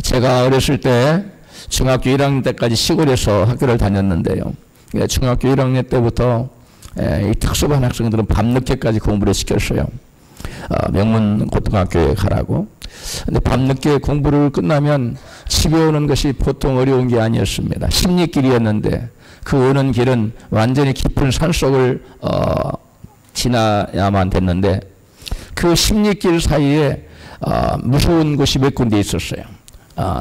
제가 어렸을 때 중학교 1학년 때까지 시골에서 학교를 다녔는데요. 중학교 1학년 때부터 이 특수반 학생들은 밤늦게까지 공부를 시켰어요. 명문 고등학교에 가라고. 근데 밤늦게 공부를 끝나면 집에 오는 것이 보통 어려운 게 아니었습니다. 십리길이었는데 그 오는 길은 완전히 깊은 산속을 지나야만 됐는데 그 십리길 사이에 무서운 곳이 몇 군데 있었어요.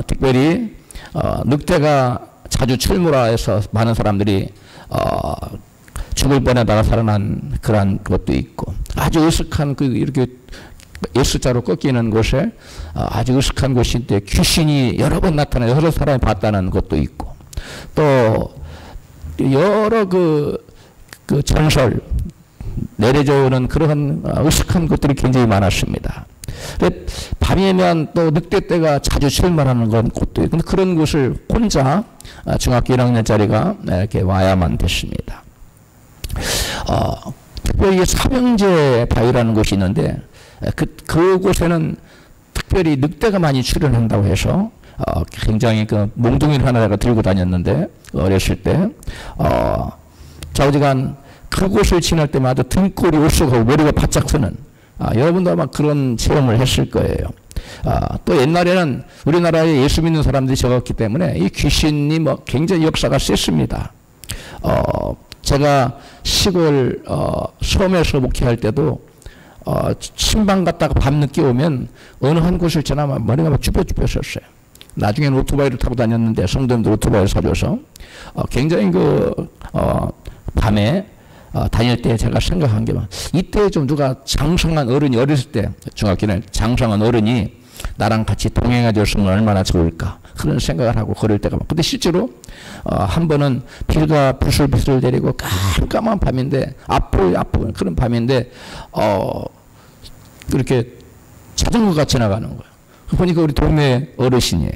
특별히 늑대가 자주 출몰해서 많은 사람들이 죽을 뻔하다가 살아난 그런 것도 있고, 아주 으슥한 이렇게 S자로 꺾이는 곳에 아주 으슥한 곳인데 귀신이 여러 번 나타나 여러 사람이 봤다는 것도 있고, 또 여러 그 전설 내려져 오는 그런 으슥한 것들이 굉장히 많았습니다. 밤이면 또 늑대떼가 자주 출몰하는 곳도 있고, 그런 곳을 혼자 중학교 1학년짜리가 이렇게 와야만 됐습니다. 특별히 삼형제 바위라는 곳이 있는데 그곳에는 특별히 늑대가 많이 출현한다고 해서 굉장히 그 몽둥이를 하나가 들고 다녔는데 어렸을 때 좌우지간 그곳을 지날 때마다 등골이 올쑥하고 머리가 바짝 서는 여러분도 아마 그런 체험을 했을 거예요. 또 옛날에는 우리나라에 예수 믿는 사람들이 적었기 때문에 이 귀신이 굉장히 역사가 셌습니다. 제가 시골 섬에서 목회할 때도 신방 갔다가 밤늦게 오면 어느 한 곳을 지나면 머리가 막 쭈뼛쭈뼛었어요. 나중에는 오토바이를 타고 다녔는데 성도님들 오토바이를 사줘서 굉장히 밤에 다닐 때 제가 생각한 게 이때 좀 누가 장성한 어른이 어렸을 때 중학교는 장성한 어른이 나랑 같이 동행해 줬으면 얼마나 좋을까 그런 생각을 하고 걸을 때가 많고, 근데 실제로 한 번은 비가 부슬부슬 내리고 깜깜한 밤인데 아프 그런 밤인데 이렇게 자전거가 지나가는 거예요. 보니까 우리 동네 어르신이에요.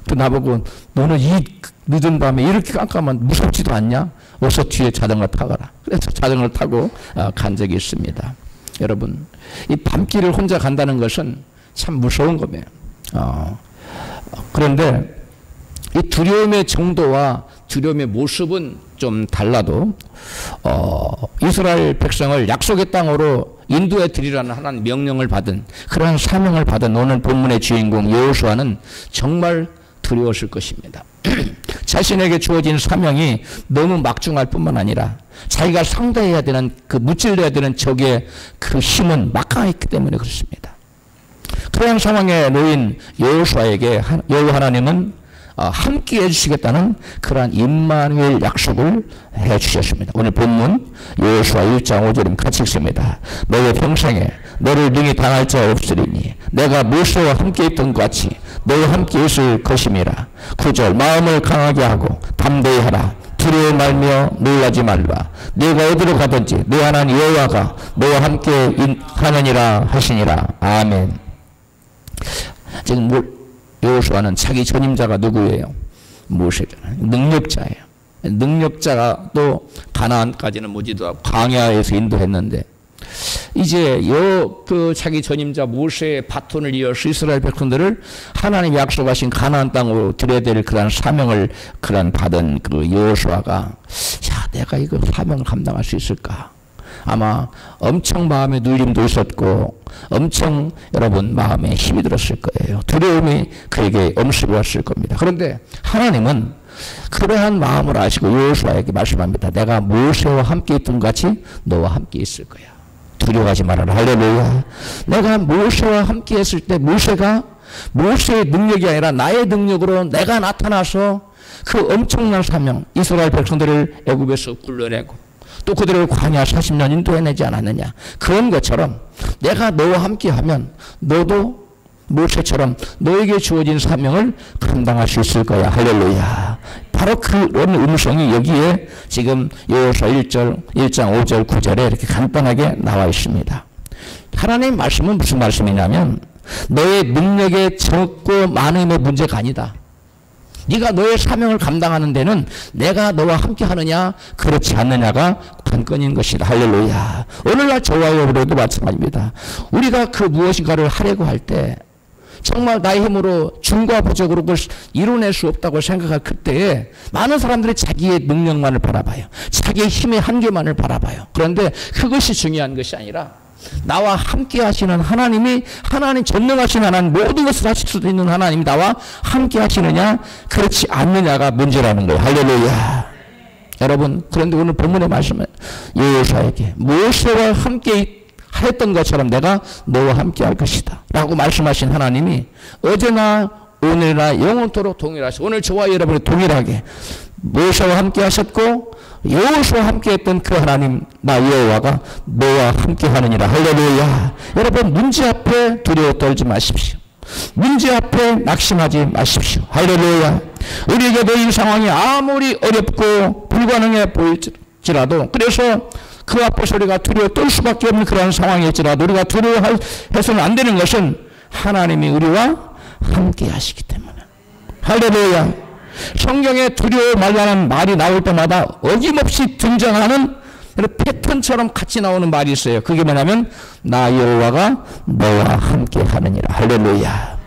그 나보고 너는 이 늦은 밤에 이렇게 깜깜한 무섭지도 않냐? 어서 뒤에 자전거 타가라. 그래서 자전거를 타고 간 적이 있습니다. 여러분, 이 밤길을 혼자 간다는 것은 참 무서운 거예요. 그런데 이 두려움의 정도와 두려움의 모습은 좀 달라도 이스라엘 백성을 약속의 땅으로 인도해 드리라는 하나님 명령을 받은 그런 사명을 받은 오늘 본문의 주인공 여호수아는 정말 두려웠을 것입니다. 자신에게 주어진 사명이 너무 막중할 뿐만 아니라 자기가 상대해야 되는 무찔러야 되는 적의 그 힘은 막강했기 때문에 그렇습니다. 그런 상황에 놓인 여호수아에게 여호와 하나님은 함께 해주시겠다는 그러한 임마누엘 약속을 해주셨습니다. 오늘 본문 여호수아 1장 5절임 같이 읽습니다. 너의 평생에 너를 능히 당할 자 없으리니 내가 모세와 함께 있던 것 같이 너와 함께 있을 것임이라. 9절 마음을 강하게 하고 담대히 하라. 두려워 말며 놀라지 말라. 네가 어디로 가든지 네 하나님 여호와가 너와 함께 하느니라 하시니라. 아멘. 지금 여호수아는 자기 전임자가 누구예요? 모세잖아요. 능력자예요. 능력자가 또 가나안까지는 오지도 않고 광야에서 인도했는데 이제 자기 전임자 모세의 바톤을 이어서 이스라엘 백성들을 하나님이 약속하신 가나안 땅으로 들여야 될 그런 사명을 받은 그 여호수아가 내가 이거 사명을 감당할 수 있을까? 아마 엄청 마음의 눌림도 있었고 엄청 여러분 마음에 힘이 들었을 거예요. 두려움이 그에게 엄습했을 겁니다. 그런데 하나님은 그러한 마음을 아시고 여호수아에게 말씀합니다. 내가 모세와 함께 있던 것 같이 너와 함께 있을 거야. 두려워하지 말아라. 할렐루야. 내가 모세와 함께 했을 때 모세가 모세의 능력이 아니라 나의 능력으로 내가 나타나서 그 엄청난 사명 이스라엘 백성들을 애굽에서 굴러내고 또 그들을 광야 40년 인도해내지 않았느냐. 그런 것처럼 내가 너와 함께하면 너도 모세처럼 너에게 주어진 사명을 감당할 수 있을 거야. 할렐루야. 바로 그런 음성이 여기에 지금 여호수아 1장 5절 9절에 이렇게 간단하게 나와 있습니다. 하나님의 말씀은 무슨 말씀이냐면 너의 능력의 적고 많음의 문제가 아니다. 네가 너의 사명을 감당하는 데는 내가 너와 함께 하느냐 그렇지 않느냐가 관건인 것이다. 할렐루야. 오늘날 저와 여러분도 마찬가지입니다. 우리가 그 무엇인가를 하려고 할 때 정말 나의 힘으로 중과 부족으로 그걸 이뤄낼 수 없다고 생각할 그때에 많은 사람들이 자기의 능력만을 바라봐요. 자기의 힘의 한계만을 바라봐요. 그런데 그것이 중요한 것이 아니라 나와 함께 하시는 하나님이, 하나님 전능하신 하나님, 모든 것을 하실 수도 있는 하나님이 나와 함께 하시느냐 그렇지 않느냐가 문제라는 거예요. 할렐루야. 여러분, 그런데 오늘 본문의 말씀은 여호수아에게 모세와 함께 했던 것처럼 내가 너와 함께 할 것이다 라고 말씀하신 하나님이 어제나 오늘이나 영원토록 동일하시고, 오늘 저와 여러분이 동일하게 모세와 함께 하셨고 여호수아와 함께 했던 그 하나님 나 여호와가 너와 함께 하느니라. 할렐루야. 여러분, 문제 앞에 두려워 떨지 마십시오. 문제 앞에 낙심하지 마십시오. 할렐루야. 우리에게 너희 상황이 아무리 어렵고 불가능해 보일지라도, 그래서 그 앞에서 우리가 두려워 떨 수밖에 없는 그런 상황일지라도 우리가 두려워해서는 안 되는 것은 하나님이 우리와 함께 하시기 때문에. 할렐루야. 성경에 두려워 말라는 말이 나올 때마다 어김없이 등장하는 패턴처럼 같이 나오는 말이 있어요. 그게 뭐냐면 나 여호와가 너와 함께 하느니라. 할렐루야.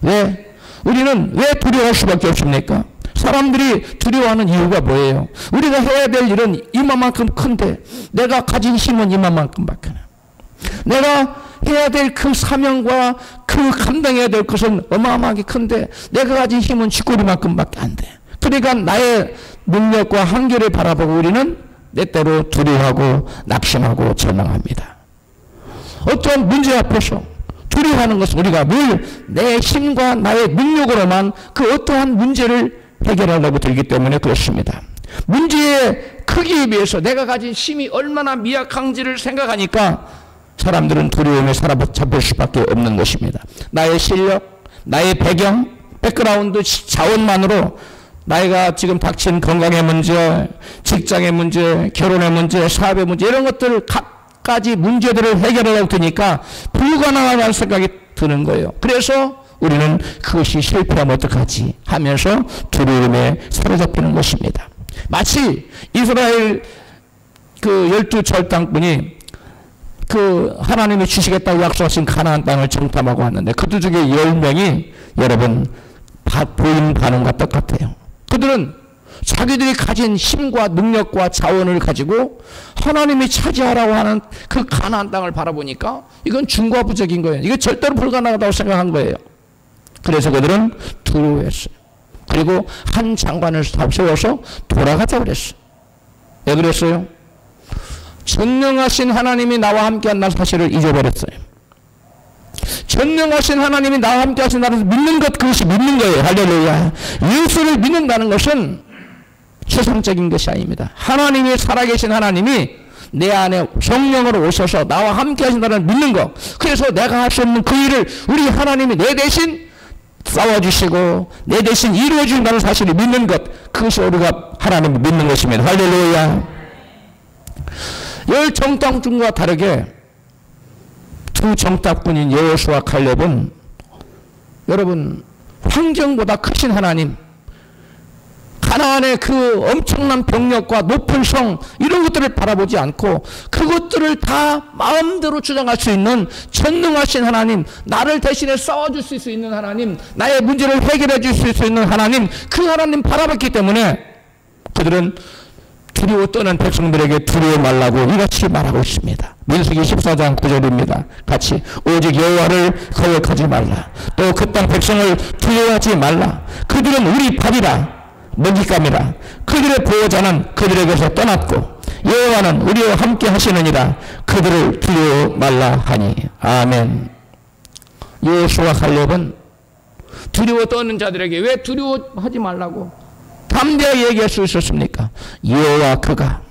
왜? 우리는 왜 두려워할 수밖에 없습니까? 사람들이 두려워하는 이유가 뭐예요? 우리가 해야 될 일은 이만큼 큰데 내가 가진 힘은 이만큼밖에 안 해. 내가 해야 될 그 사명과 그 감당해야 될 것은 어마어마하게 큰데 내가 가진 힘은 쥐꼬리만큼밖에 안 돼. 그러니까 나의 능력과 한계를 바라보고 우리는 때때로 두려워하고 낙심하고 절망합니다. 어떤 문제 앞에서 두려워하는 것은 우리가 늘 내 힘과 나의 능력으로만 그 어떠한 문제를 해결하려고 들기 때문에 그렇습니다. 문제의 크기에 비해서 내가 가진 힘이 얼마나 미약한지를 생각하니까 사람들은 두려움에 사로잡힐 수밖에 없는 것입니다. 나의 실력, 나의 배경, 백그라운드 자원만으로 나이가 지금 닥친 건강의 문제, 직장의 문제, 결혼의 문제, 사업의 문제, 이런 것들 각가지 문제들을 해결하려고 드니까 불가능하다는 생각이 드는 거예요. 그래서 우리는 그것이 실패하면 어떡하지 하면서 두려움에 사로잡히는 것입니다. 마치 이스라엘 그 12절당꾼이 그 하나님이 주시겠다고 약속하신 가나안 땅을 정탐하고 왔는데 그들 중에 10명이 여러분 보인 반응과 똑같아요. 그들은 자기들이 가진 힘과 능력과 자원을 가지고 하나님이 차지하라고 하는 그 가나안 땅을 바라보니까 이건 중과부적인 거예요. 이게 절대로 불가능하다고 생각한 거예요. 그래서 그들은 두려워했어요. 그리고 한 장관을 세워서 돌아가자고 그랬어요. 왜 그랬어요? 전능하신 하나님이 나와 함께한다는 사실을 잊어버렸어요. 전능하신 하나님이 나와 함께 하신다는 믿는 것, 그것이 믿는 거예요. 할렐루야. 예수를 믿는다는 것은 추상적인 것이 아닙니다. 하나님이 살아계신 하나님이 내 안에 성령으로 오셔서 나와 함께 하신다는 믿는 것. 그래서 내가 할 수 없는 그 일을 우리 하나님이 내 대신 싸워주시고 내 대신 이루어준다는 사실을 믿는 것. 그것이 우리가 하나님을 믿는 것입니다. 할렐루야. 열 정탐꾼과 다르게 두 정탐꾼인 여호수아 칼렙은 여러분 환경보다 크신 하나님, 가나안의 그 엄청난 병력과 높은 성 이런 것들을 바라보지 않고 그것들을 다 마음대로 주장할 수 있는 전능하신 하나님, 나를 대신에 싸워줄 수 있는 하나님, 나의 문제를 해결해 줄 수 있는 하나님, 그 하나님 바라봤기 때문에 그들은 두려워 떠는 백성들에게 두려워 말라고 이같이 말하고 있습니다. 민수기 14장 9절입니다. 같이 오직 여호와를 거역하지 말라. 또 그 땅 백성을 두려워하지 말라. 그들은 우리 밥이라 먹잇감이라. 그들의 보호자는 그들에게서 떠났고 여호와는 우리와 함께 하시느니라. 그들을 두려워 말라 하니. 아멘. 여호수아 칼렙은 두려워 떠는 자들에게 왜 두려워하지 말라고 담대하게 얘기할 수 있었습니까? 여호와 그가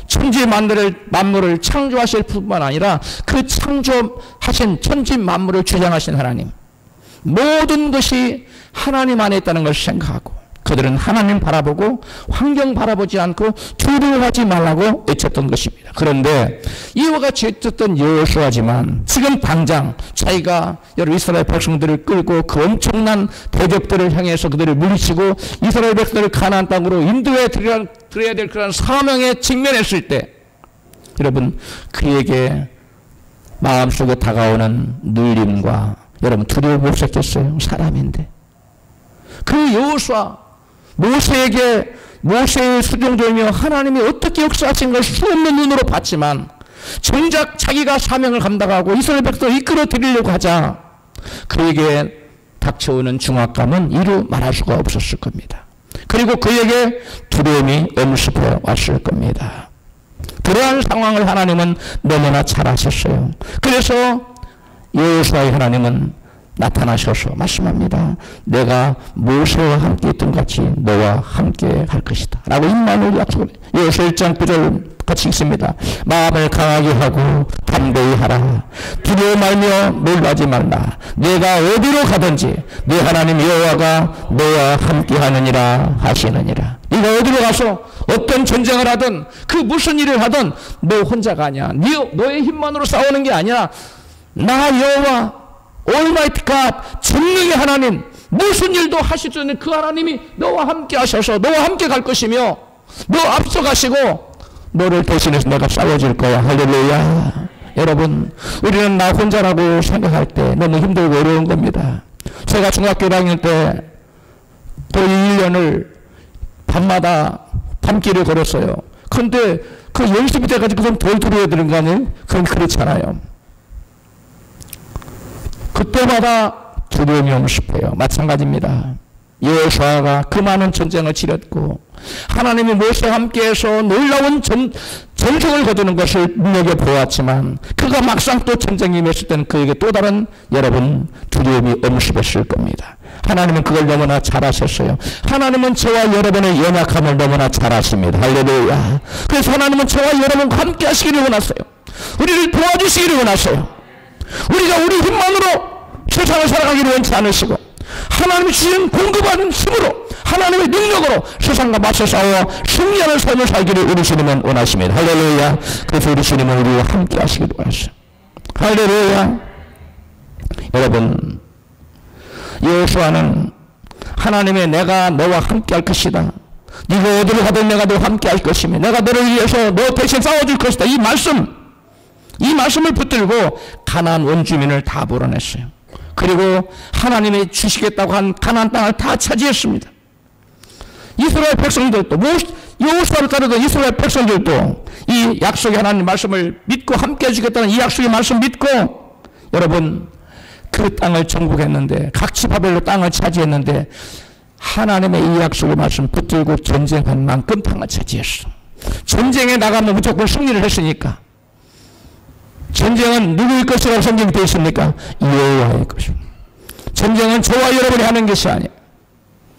천지 만물을 창조하실 뿐만 아니라 그 창조하신 천지 만물을 주장하신 하나님, 모든 것이 하나님 안에 있다는 것을 생각하고 그들은 하나님 바라보고 환경 바라보지 않고 두려워하지 말라고 외쳤던 것입니다. 그런데 이와 같이 외쳤던 여호수아지만 지금 당장 자기가 여러 이스라엘 백성들을 끌고 그 엄청난 대적들을 향해서 그들을 물리치고 이스라엘 백성들을 가나안 땅으로 인도해 드려야 될 그런 사명에 직면했을 때 여러분 그에게 마음속에 다가오는 눌림과 여러분 두려움 없었겠어요? 사람인데. 그 여호수아 모세에게 모세의 수종들며 하나님이 어떻게 역사하신 걸 수없는 눈으로 봤지만 정작 자기가 사명을 감당하고 이스라엘 백성을 이끌어 드리려고 하자 그에게 닥쳐오는 중압감은 이루 말할 수가 없었을 겁니다. 그리고 그에게 두려움이 엄습해 왔을 겁니다. 그러한 상황을 하나님은 너무나 잘 아셨어요. 그래서 여호수아의 하나님은 나타나셔서 말씀합니다. 내가 모세와 함께 있던 같이 너와 함께 할 것이다 라고 임마누엘 약속을 해요. 여호수아 1장 9절 같이 읽습니다. 마음을 강하게 하고 담대히 하라. 두려워 말며 놀라지 말라. 내가 어디로 가든지 내 하나님 여호와가 너와 함께 하느니라 하시느니라. 네가 어디로 가서 어떤 전쟁을 하든 그 무슨 일을 하든 너 혼자가 아니야. 너의 힘만으로 싸우는 게 아니야. 나 여호와 Almighty God, 전능의 하나님, 무슨 일도 하실 수 있는 그 하나님이 너와 함께 하셔서 너와 함께 갈 것이며 너 앞서가시고 너를 대신해서 내가 싸워줄 거야. 할렐루야. 여러분, 우리는 나 혼자라고 생각할 때 너무 힘들고 어려운 겁니다. 제가 중학교 1학년 때 거의 1년을 밤마다 밤길을 걸었어요. 그런데 그 연습이 돼가지고 그럼 덜 들어야 되는 거 아니에요? 그건 그렇잖아요. 그때마다 두려움이 엄습해요. 마찬가지입니다. 여호수아가 그 많은 전쟁을 치렀고 하나님이 모세와 함께해서 놀라운 전승을 거두는 것을 눈여겨 보았지만 그가 막상 또 전쟁에 임했을 때는 그에게 또 다른 여러분 두려움이 엄습했을 겁니다. 하나님은 그걸 너무나 잘 아셨어요. 하나님은 저와 여러분의 연약함을 너무나 잘 아십니다. 할렐루야. 그래서 하나님은 저와 여러분과 함께 하시기를 원하세요. 우리를 도와주시기를 원하세요. 우리가 우리 힘만으로 세상을 살아가기를 원치 않으시고 하나님이 주신 공급하는 힘으로 하나님의 능력으로 세상과 맞서 싸워 승리하는 삶을 살기를 우리 주님은 원하십니다. 할렐루야. 그래서 우리 주님은 우리와 함께 하시기를 원하세요. 할렐루야. 여러분, 여호수아는 하나님의 내가 너와 함께 할 것이다. 네가 어디로 가든 내가 너와 함께 할 것이며 내가 너를 위해서 너 대신 싸워줄 것이다. 이 말씀을 붙들고 가나안 원주민을 다 몰아냈어요. 그리고 하나님이 주시겠다고 한 가나안 땅을 다 차지했습니다. 이스라엘 백성들도 여호수아를 따르던 이스라엘 백성들도 이 약속의 하나님 말씀을 믿고 함께 해주겠다는 이 약속의 말씀 믿고 여러분 그 땅을 정복했는데 각지 바벨로 땅을 차지했는데 하나님의 이 약속의 말씀 붙들고 전쟁한 만큼 땅을 차지했어. 전쟁에 나가면 무조건 승리를 했으니까 전쟁은 누구의 것이라고 성경이 되어 있습니까? 여호와의 것입니다. 전쟁은 저와 여러분이 하는 것이 아니에요.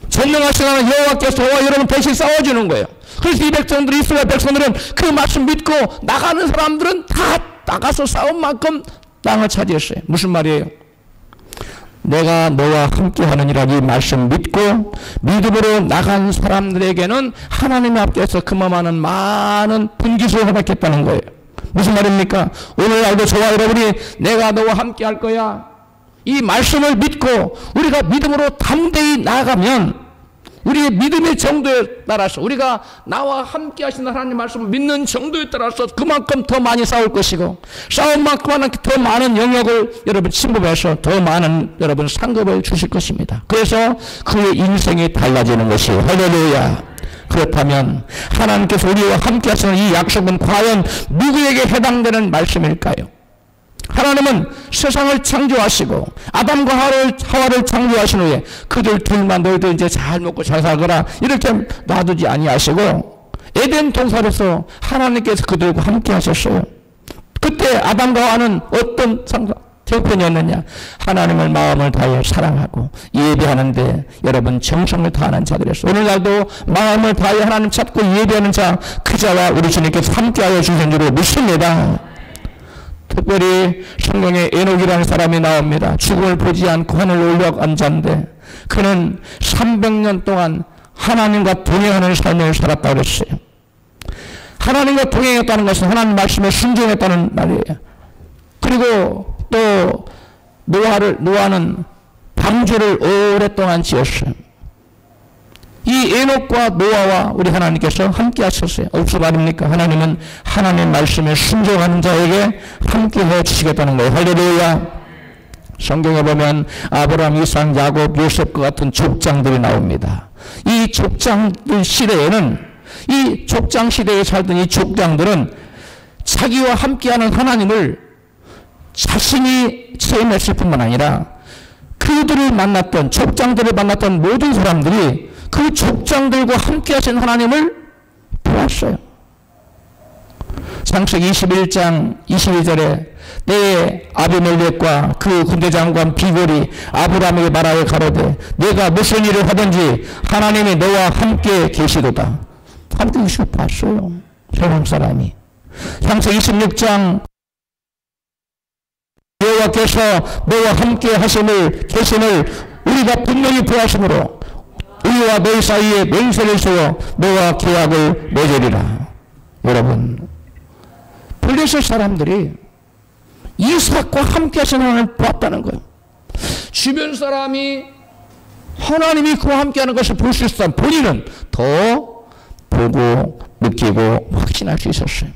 전능하신 하나님 여호와께서 저와 여러분 대신 싸워주는 거예요. 그래서 이 백성들이 이스라엘 백성들은 그 말씀 믿고 나가는 사람들은 다 나가서 싸운 만큼 땅을 차지했어요. 무슨 말이에요? 내가 너와 함께 하느니라 이 말씀 믿고 믿음으로 나간 사람들에게는 하나님 앞에서 그만한 많은 분깃을 허락했다는 거예요. 무슨 말입니까? 오늘날도 저와 여러분이 내가 너와 함께 할 거야. 이 말씀을 믿고 우리가 믿음으로 담대히 나아가면 우리의 믿음의 정도에 따라서 우리가 나와 함께 하시는 하나님 말씀을 믿는 정도에 따라서 그만큼 더 많이 싸울 것이고 싸운 만큼 더 많은 영역을 여러분 침범해서 더 많은 여러분 상급을 주실 것입니다. 그래서 그의 인생이 달라지는 것이에요. 할렐루야. 그렇다면 하나님께서 우리와 함께 하시는 이 약속은 과연 누구에게 해당되는 말씀일까요? 하나님은 세상을 창조하시고 아담과 하와를 창조하신 후에 그들 둘만 너희들 이제 잘 먹고 잘 살거라 이렇게 놔두지 아니하시고 에덴 동산에서 하나님께서 그들과 함께 하셨어요. 그때 아담과 하와는 어떤 형편이었느냐? 하나님을 마음을 다해 사랑하고 예배하는데 여러분 정성을 다하는 자들이었어요. 오늘날도 마음을 다해 하나님 찾고 예배하는 자 그 자와 우리 주님께서 함께하여 주신 줄로 믿습니다. 특별히 성경에 에녹이라는 사람이 나옵니다. 죽음을 보지 않고 하늘을 올라간 자인데 그는 300년 동안 하나님과 동행하는 삶을 살았다고 그랬어요. 하나님과 동행했다는 것은 하나님 말씀에 순종했다는 말이에요. 그리고 또 노아는 방주를 오랫동안 지었어요. 이 에녹과 노아와 우리 하나님께서 함께 하셨어요. 무슨 말입니까? 하나님은 하나님 말씀에 순종하는 자에게 함께 해 주시겠다는 거예요. 할렐루야. 성경에 보면 아브라함, 이삭, 야곱, 요셉과 같은 족장들이 나옵니다. 이 족장들 시대에는, 이 족장 시대에 살던 이 족장들은 자기와 함께하는 하나님을 자신이 체험했을 뿐만 아니라 그들을 만났던, 족장들을 만났던 모든 사람들이 그 족장들과 함께하신 하나님을 보았어요. 창세기 21장 22절에 내 아비멜렉과 그 군대장관 비골이 아브라함에게 말하여 가로되 내가 무슨 일을 하든지 하나님이 너와 함께 계시도다. 함께 계시고 봤어요. 세상 사람이. 창세기 26장 여호와께서 너와 함께 하심을 계심을 우리가 분명히 보았으므로 우리와 너희 사이에 맹세를 세워 너와 계약을 맺으리라. 여러분, 블레셋 사람들이 이삭과 함께 하신 하나님을 보았다는 거예요. 주변 사람이 하나님이 그와 함께 하는 것을 볼 수 있었던 본인은 더 보고 느끼고 확신할 수 있었어요.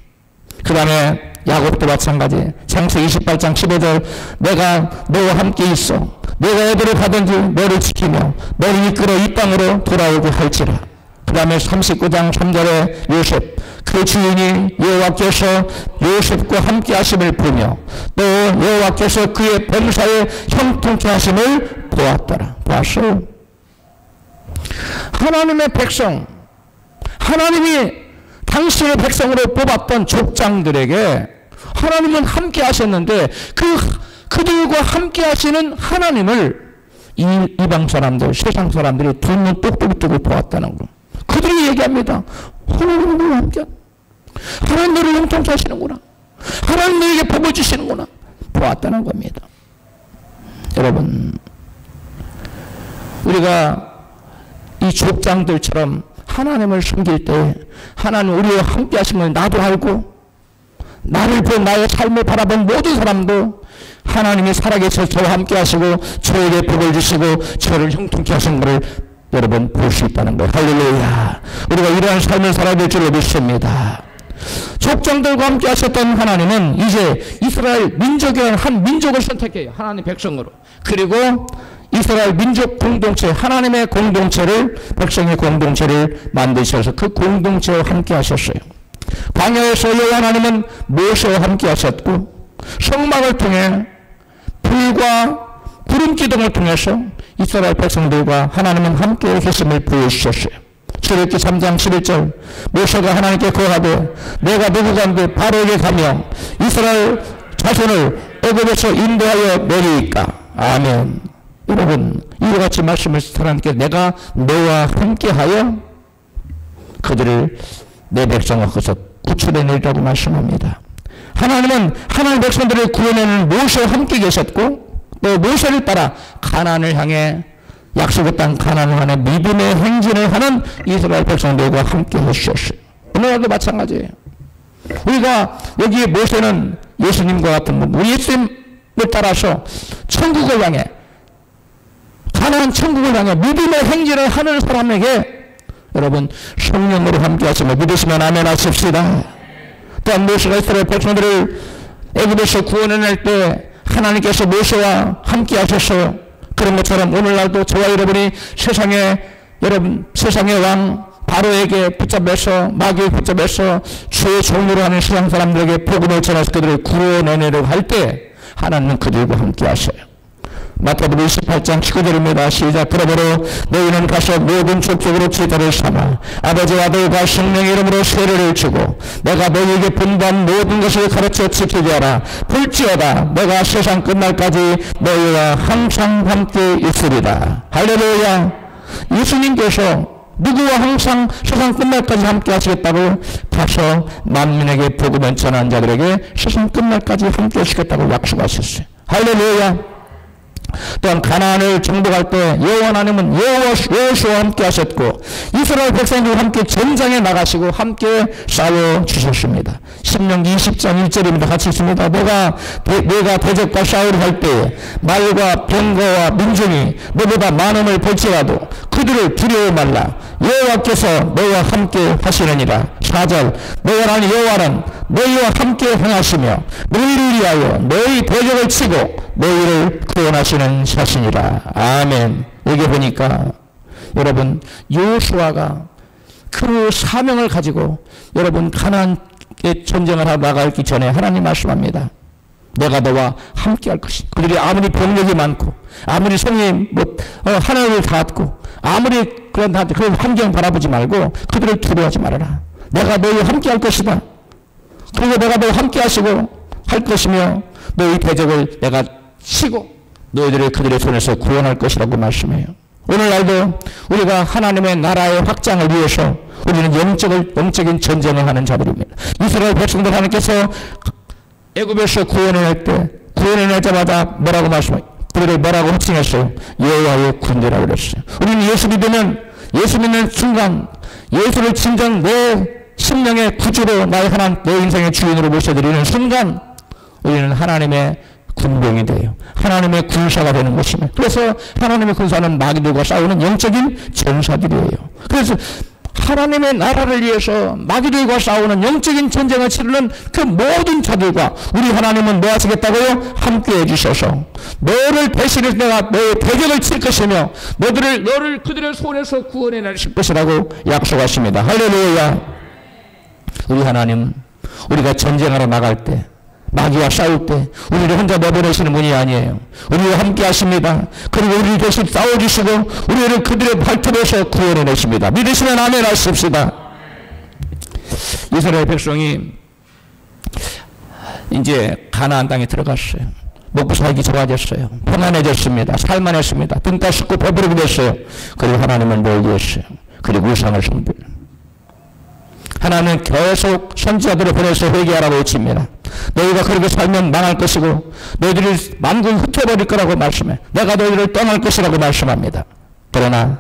그 다음에 야곱도 마찬가지. 창세기 28장 15절 내가 너와 함께 있어 내가 어디로 가든지 너를 지키며 너를 이끌어 이 땅으로 돌아오게 할지라. 그 다음에 39장 3절에 요셉 그 주인이 여호와께서 요셉과 함께 하심을 보며 또 여호와께서 그의 범사에 형통케 하심을 보았더라. 보았어요. 하나님의 백성, 하나님이 당신의 백성으로 뽑았던 족장들에게 하나님은 함께 하셨는데 그들과 함께 하시는 하나님을 이방 사람들, 세상 사람들이 두 눈 똑똑히 뜨고 보았다는 거. 그들이 얘기합니다. 하나님은 너와 함께, 하나님 너를 형통케 하시는구나. 하나님 너에게 복을 주시는구나. 보았다는 겁니다. 여러분, 우리가 이 족장들처럼 하나님을 섬길 때 하나님 우리와 함께 하시면 나도 알고 나를 본 나의 삶을 바라본 모든 사람도 하나님이 살아계셔서 저와 함께 하시고 저에게 복을 주시고 저를 형통케 하신 것을 여러분 볼 수 있다는 거예요. 할렐루야. 우리가 이러한 삶을 살아야 될 줄로 믿습니다. 족장들과 함께 하셨던 하나님은 이제 이스라엘 민족의 한 민족을 선택해요. 하나님 백성으로. 그리고 이스라엘 민족 공동체, 하나님의 공동체를, 백성의 공동체를 만드셔서 그 공동체와 함께 하셨어요. 광야에서 여호와 하나님은 모세와 함께 하셨고 성막을 통해 불과 구름 기둥을 통해서 이스라엘 백성들과 하나님은 함께 계심을 보여주셨어요. 출애굽기 3장 11절 모세가 하나님께 거하되 내가 누구간데 바로에게 가며 이스라엘 자손을 애굽에서 인도하여 내리이까. 아멘. 여러분, 이와 같이 말씀을 하나님께 내가 너와 함께하여 그들을 내 백성과 거기서 구출해내리라고 말씀합니다. 하나님은 하나님의 백성들을 구원하는 모세와 함께 계셨고 또 모세를 따라 가나안을 향해 약속의 땅 가나안을 향해 믿음의 행진을 하는 이스라엘 백성들과 함께 해주셨어요. 오늘도 마찬가지예요. 우리가 여기 모세는 예수님과 같은 분, 우리 예수님을 따라서 천국을 향해 가나안 천국을 향해 믿음의 행진을 하는 사람에게 여러분 성령으로 함께 하시며 믿으시면 아멘 하십시다. 또한 모세가 이스라엘 백성들을 애굽에서 구원해낼 때 하나님께서 모세와 함께 하셨어요. 그런 것처럼 오늘날도 저와 여러분이 세상의 왕 바로에게 붙잡혀서 마귀에 붙잡혀서 주의 종으로 하는 세상 사람들에게 복음을 전해서 그들을 구원해내려고 할 때 하나님은 그들과 함께 하셔요. 마태복음 28장 19절입니다. 시작. 그러므로 너희는 가서 모든 족속으로 제자를 삼아 아버지와 아들과 성령의 이름으로 세례를 주고 내가 너희에게 분부한 모든 것을 가르쳐 지키게 하라. 볼지어다 내가 세상 끝날까지 너희와 항상 함께 있으리라. 할렐루야. 예수님께서 누구와 항상 세상 끝날까지 함께 하시겠다고 가서 만민에게 복음을 전하는 자들에게 세상 끝날까지 함께 하시겠다고 약속하셨어요. 할렐루야. 또한 가나안을 정복할 때 여호와 하나님은 여호수아와 함께 하셨고 이스라엘 백성들과 함께 전장에 나가시고 함께 싸워 주셨습니다. 신명기 20장 1절입니다. 같이 있습니다. 내가 대적과 싸우려 할 때 말과 병거와 민중이 너보다 많음을 볼지라도 그들을 두려워 말라. 여호와께서 너와 함께 하시느니라. 4절 너희 하나님 여호와는 너희와 함께 행하시며 너희를 위하여 너희 대적을 치고 너희를 구원하시는 자신이라. 아멘. 여기 보니까 여러분 여호수아가 그 사명을 가지고 여러분 가나안에 전쟁을 하러 나가기 전에 하나님 말씀합니다. 내가 너와 함께 할 것이다. 그들이 아무리 병력이 많고 아무리 성이 하나님을 닿았고 아무리 그런 환경 바라보지 말고 그들을 두려워하지 말아라. 내가 너희와 함께 할 것이다. 그리고 내가 너희와 함께 하시고 할 것이며 너희 대적을 내가 치고 너희들을 그들의 손에서 구원할 것이라고 말씀해요. 오늘날도 우리가 하나님의 나라의 확장을 위해서 우리는 영적인 전쟁을 하는 자들입니다. 이스라엘 백성들 하나님께서 애굽에서 구원해낼 때 구원해내자마자 뭐라고 말씀해요? 그들을 뭐라고 호칭했어요? 여호와의 군대라고 그랬어요. 우리는 예수 믿으면 예수 믿는 순간 예수를 진정 내 심령의 구주로 나의 하나님 내 인생의 주인으로 모셔드리는 순간 우리는 하나님의 군병이 돼요. 하나님의 군사가 되는 것입니다. 그래서 하나님의 군사는 마귀들과 싸우는 영적인 전사들이에요. 그래서 하나님의 나라를 위해서 마귀들과 싸우는 영적인 전쟁을 치르는 그 모든 자들과 우리 하나님은 뭐 하시겠다고요? 함께 해주셔서 너를 대신해서 내가 너의 대적을 칠 것이며 너를 그들의 손에서 구원해 내실 것이라고 약속하십니다. 할렐루야. 우리 하나님 우리가 전쟁하러 나갈 때 마귀와 싸울 때 우리를 혼자 내보내시는 분이 아니에요. 우리와 함께 하십니다. 그리고 우리 대신 싸워주시고 우리를 그들의 발톱에서 구원해내십니다. 믿으시면 아멘 하십시다. 이스라엘 백성이 이제 가나안 땅에 들어갔어요. 먹고 살기 좋아졌어요. 편안해졌습니다. 살만했습니다. 등 다 씻고 배부르게 됐어요. 그리고 하나님은 멀리했어요. 그리고 우상을 숭배해요. 하나님은 계속 선지자들을 보내서 회개하라고 외칩니다. 너희가 그렇게 살면 망할 것이고 너희들이 만국을 흩어버릴 거라고 말씀해. 내가 너희를 떠날 것이라고 말씀합니다. 그러나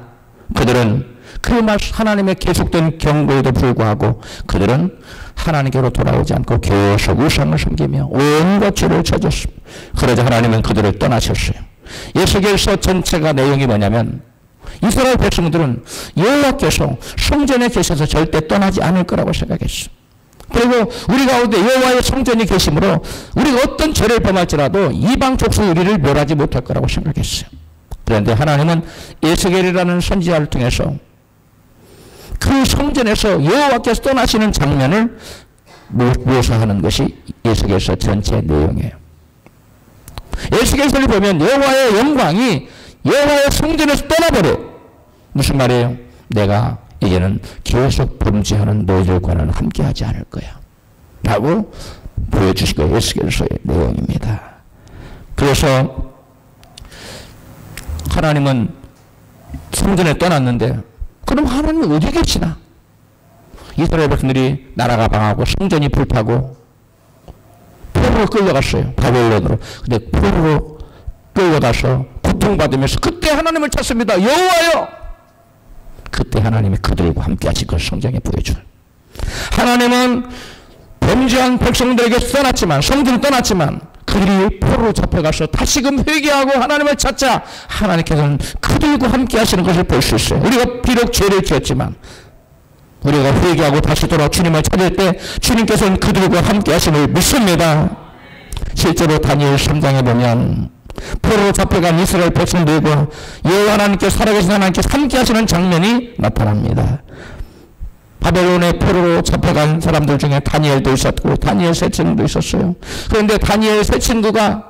그들은 그 하나님의 계속된 경고에도 불구하고 그들은 하나님께로 돌아오지 않고 계속 우상을 섬기며 온갖 죄를 저졌습니다. 그러자 하나님은 그들을 떠나셨어요. 에스겔서 전체가 내용이 뭐냐면 이스라엘 백성들은 여호와께서 성전에 계셔서 절대 떠나지 않을 거라고 생각했어. 그리고 우리 가운데 여호와의 성전이 계심으로 우리가 어떤 죄를 범할지라도 이방 족속 우리를 멸하지 못할 거라고 생각했어요. 그런데 하나님은 에스겔이라는 선지자를 통해서 그 성전에서 여호와께서 떠나시는 장면을 묘사하는 것이 에스겔서 전체 내용이에요. 에스겔서를 보면 여호와의 영광이 여호와의 성전에서 떠나버려. 무슨 말이에요? 내가 이제는 계속 범죄하는 너희들과는 함께하지 않을 거야 라고 보여주실 거예요. 에스겔서의 내용입니다. 그래서 하나님은 성전에 떠났는데 그럼 하나님은 어디 계시나? 이스라엘 백성들이 나라가 망하고 성전이 불타고 포로로 끌려갔어요. 바벨론으로. 근데 포로로 끌려가서 고통받으면서 그때 하나님을 찾습니다. 여호와여! 그때 하나님이 그들과 함께 하실 것을 성경에 보여줘요. 하나님은 범죄한 백성들에게 떠났지만 성전을 떠났지만 그들이 포로로 잡혀가서 다시금 회개하고 하나님을 찾자 하나님께서는 그들과 함께 하시는 것을 볼 수 있어요. 우리가 비록 죄를 지었지만 우리가 회개하고 다시 돌아와 주님을 찾을 때 주님께서는 그들과 함께 하심을 믿습니다. 실제로 다니엘 3장에 보면 포로로 잡혀간 이스라엘 백성들과 여호와 하나님께 살아계신 하나님께 함께 하시는 장면이 나타납니다. 바벨론의 포로로 잡혀간 사람들 중에 다니엘도 있었고 다니엘 세 친구도 있었어요. 그런데 다니엘 세 친구가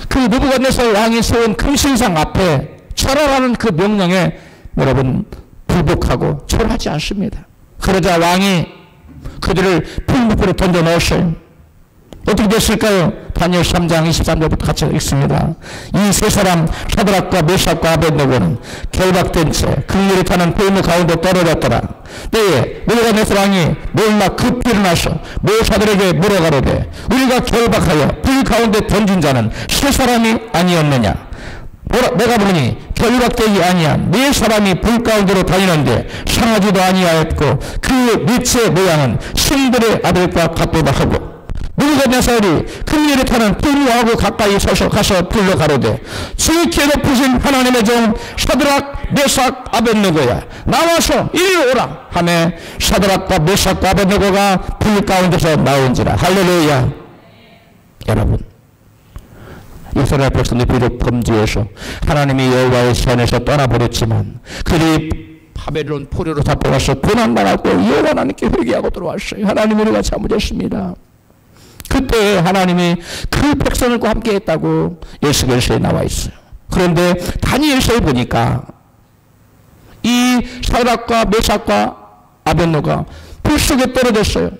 그 느부갓네살 왕이 세운 금신상 앞에 절하라는 그 명령에 여러분 불복하고 절하지 않습니다. 그러자 왕이 그들을 풀무불에 던져 넣었어요. 어떻게 됐을까요? 다니엘 3장 23절부터 같이 읽습니다. 이 세 사람 사드락과 메삭과 아벳네고는 결박된 채 근리를 타는 불무 가운데 떨어졌더라. 때에 느부갓네살 왕이 놀라 급히 일어나서 모사들에게 물어가로되 우리가 결박하여 불 가운데 던진 자는 세 사람이 아니었느냐? 내가 보니 결박되지 아니한 네 사람이 불 가운데로 다니는데 상하지도 아니하였고 그 밑의 모양은 신들의 아들과 같도다 하고 느부갓네살이 금리를 타는 불무하고 가까이 서서 가서 불러 가로되 지극히 높으신 하나님의 종 사드락 메삭 아벳느고야 나와서 이리 오라 하며 사드락과 메삭과 아벳느고가 불 가운데서 나온지라. 할렐루야. 여러분, 이스라엘 백성들이 비록 범죄해서 하나님이 여호와의 시안에서 떠나버렸지만 그들이 바벨론 포로로 잡혀가서 고난당하고 여호와 하나님께 회개하고 들어왔어요. 하나님 우리가 잘못했습니다. 그때 하나님이 그 백성들과 함께 했다고 에스겔서에 나와 있어요. 그런데 다니엘서에 보니까 이 사드락과 메삭과 아벳느고가 불 속에 떨어졌어요.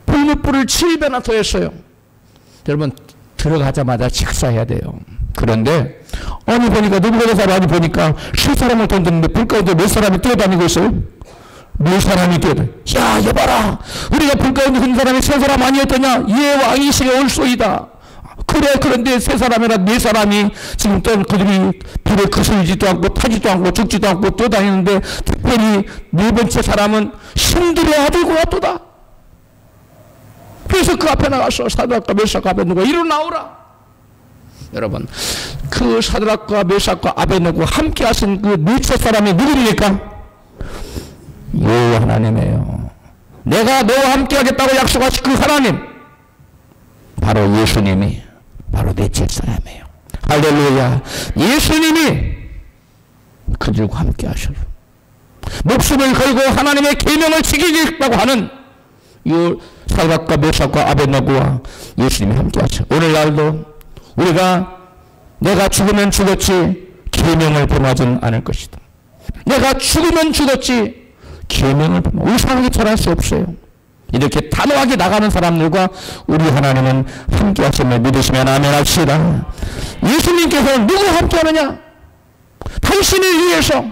불못불을 7배나 더했어요. 여러분, 들어가자마자 직사해야 돼요. 그런데 어느 보니까 느부갓네살 어디 보니까 세 사람을 던졌는데 불 가운데 몇 사람이 뛰어다니고 있어요. 몇 사람이 뛰어다니. 야, 여봐라, 우리가 불 가운데 한 사람이 세 사람 아니었더냐. 예, 왕이시게 올소이다. 그래, 그런데 세 사람이나 네 사람이 지금 또 그들이 불에 거슬리지도 않고 타지도 않고 죽지도 않고 뛰어다니는데 특별히 네 번째 사람은 신들의 아들과 왔도다. 그래서 그 앞에 나가서 사드락과 메삭과 아벳느고가 이리로 나오라. 여러분, 그 사드락과 메삭과 아벳느고가 함께 하신 그 넷째 사람이 누구입니까? 여호와 하나님이에요. 내가 너와 함께 하겠다고 약속하신 그 하나님, 바로 예수님이 바로 넷째 사람이에요. 할렐루야. 예수님이 그들과 함께 하셔 목숨을 걸고 하나님의 계명을 지키겠다고 하는 이 사드락과 메삭과 아벳느고와 예수님이 함께 하셔. 오늘날도 우리가 내가 죽으면 죽었지 계명을 범하지는 않을 것이다. 내가 죽으면 죽었지 계명을 범하지 우리 사람이 잘할 수 없어요. 이렇게 단호하게 나가는 사람들과 우리 하나님은 함께 하심을 믿으시면 아멘 합시다. 예수님께서는 누구와 함께 하느냐? 당신을 위해서,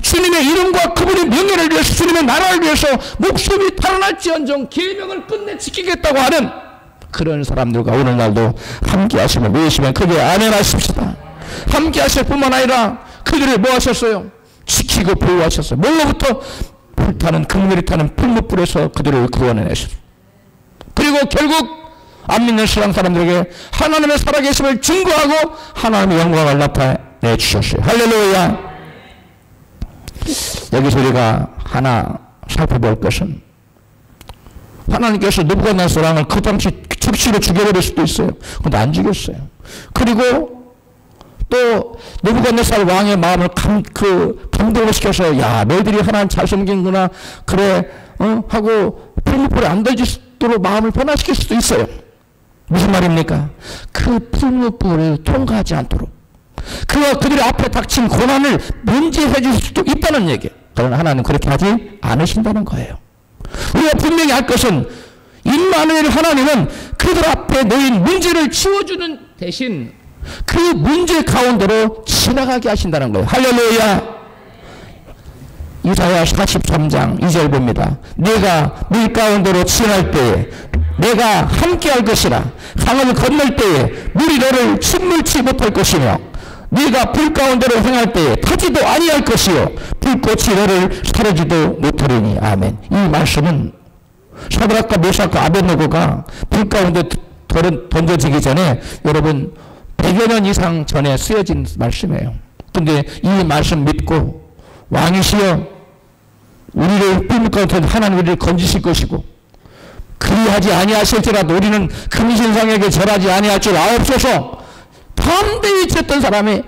주님의 이름과 그분의 명예를 위해서, 주님의 나라를 위해서 목숨이 탈환할지언정 계명을 끝내 지키겠다고 하는 그런 사람들과 오늘날도 함께 하심을 믿으시면 크게 아멘 하십시다. 함께 하실 뿐만 아니라 그들을 뭐 하셨어요? 지키고 보호하셨어요. 뭘로부터? 불타는 금물이 타는 풀무불에서 그들을 구원해내셨어요. 그리고 결국 안 믿는 세상 사람들에게 하나님의 살아계심을 증거하고 하나님의 영광을 나타내 주셨어요. 할렐루야. 여기서 우리가 하나 살펴볼 것은 하나님께서 느부갓네살 왕을 그 당시 즉시로 죽여버릴 수도 있어요. 근데 안 죽였어요. 그리고 또 느부갓네살 왕의 마음을 감동을 시켜서 야, 너희들이 하나님 잘 섬기는구나 그래 하고 풀무불에 안 던지도록 마음을 변화시킬 수도 있어요. 무슨 말입니까? 그 풀무불을 통과하지 않도록 그와 그들의 앞에 닥친 고난을 면제해 줄 수도 있다는 얘기예요. 그러나 하나님 그렇게 하지 않으신다는 거예요. 우리가 분명히 할 것은 임마누엘 하나님은 그들 앞에 놓인 문제를 치워주는 대신 그 문제 가운데로 지나가게 하신다는 거예요. 할렐루야. 이사야 43장 2절 봅니다. 내가 물 가운데로 지날 때에 내가 함께 할 것이라. 강을 건널 때에 물이 너를 침몰치 못할 것이며 네가 불 가운데로 행할 때에 타지도 아니할 것이요 불꽃이 너를 사르지도 못하리니. 아멘. 이 말씀은 사드락과 메삭과 아벳느고가 불 가운데 던져지기 전에 여러분 100여 년 이상 전에 쓰여진 말씀이에요. 근데 이 말씀 믿고 왕이시여 우리를 불 가운데 하나님 우리를 건지실 것이고 그리하지 아니하실지라도 우리는 금신상에게 절하지 아니할 줄 아옵소서 담대히 쳤던 사람이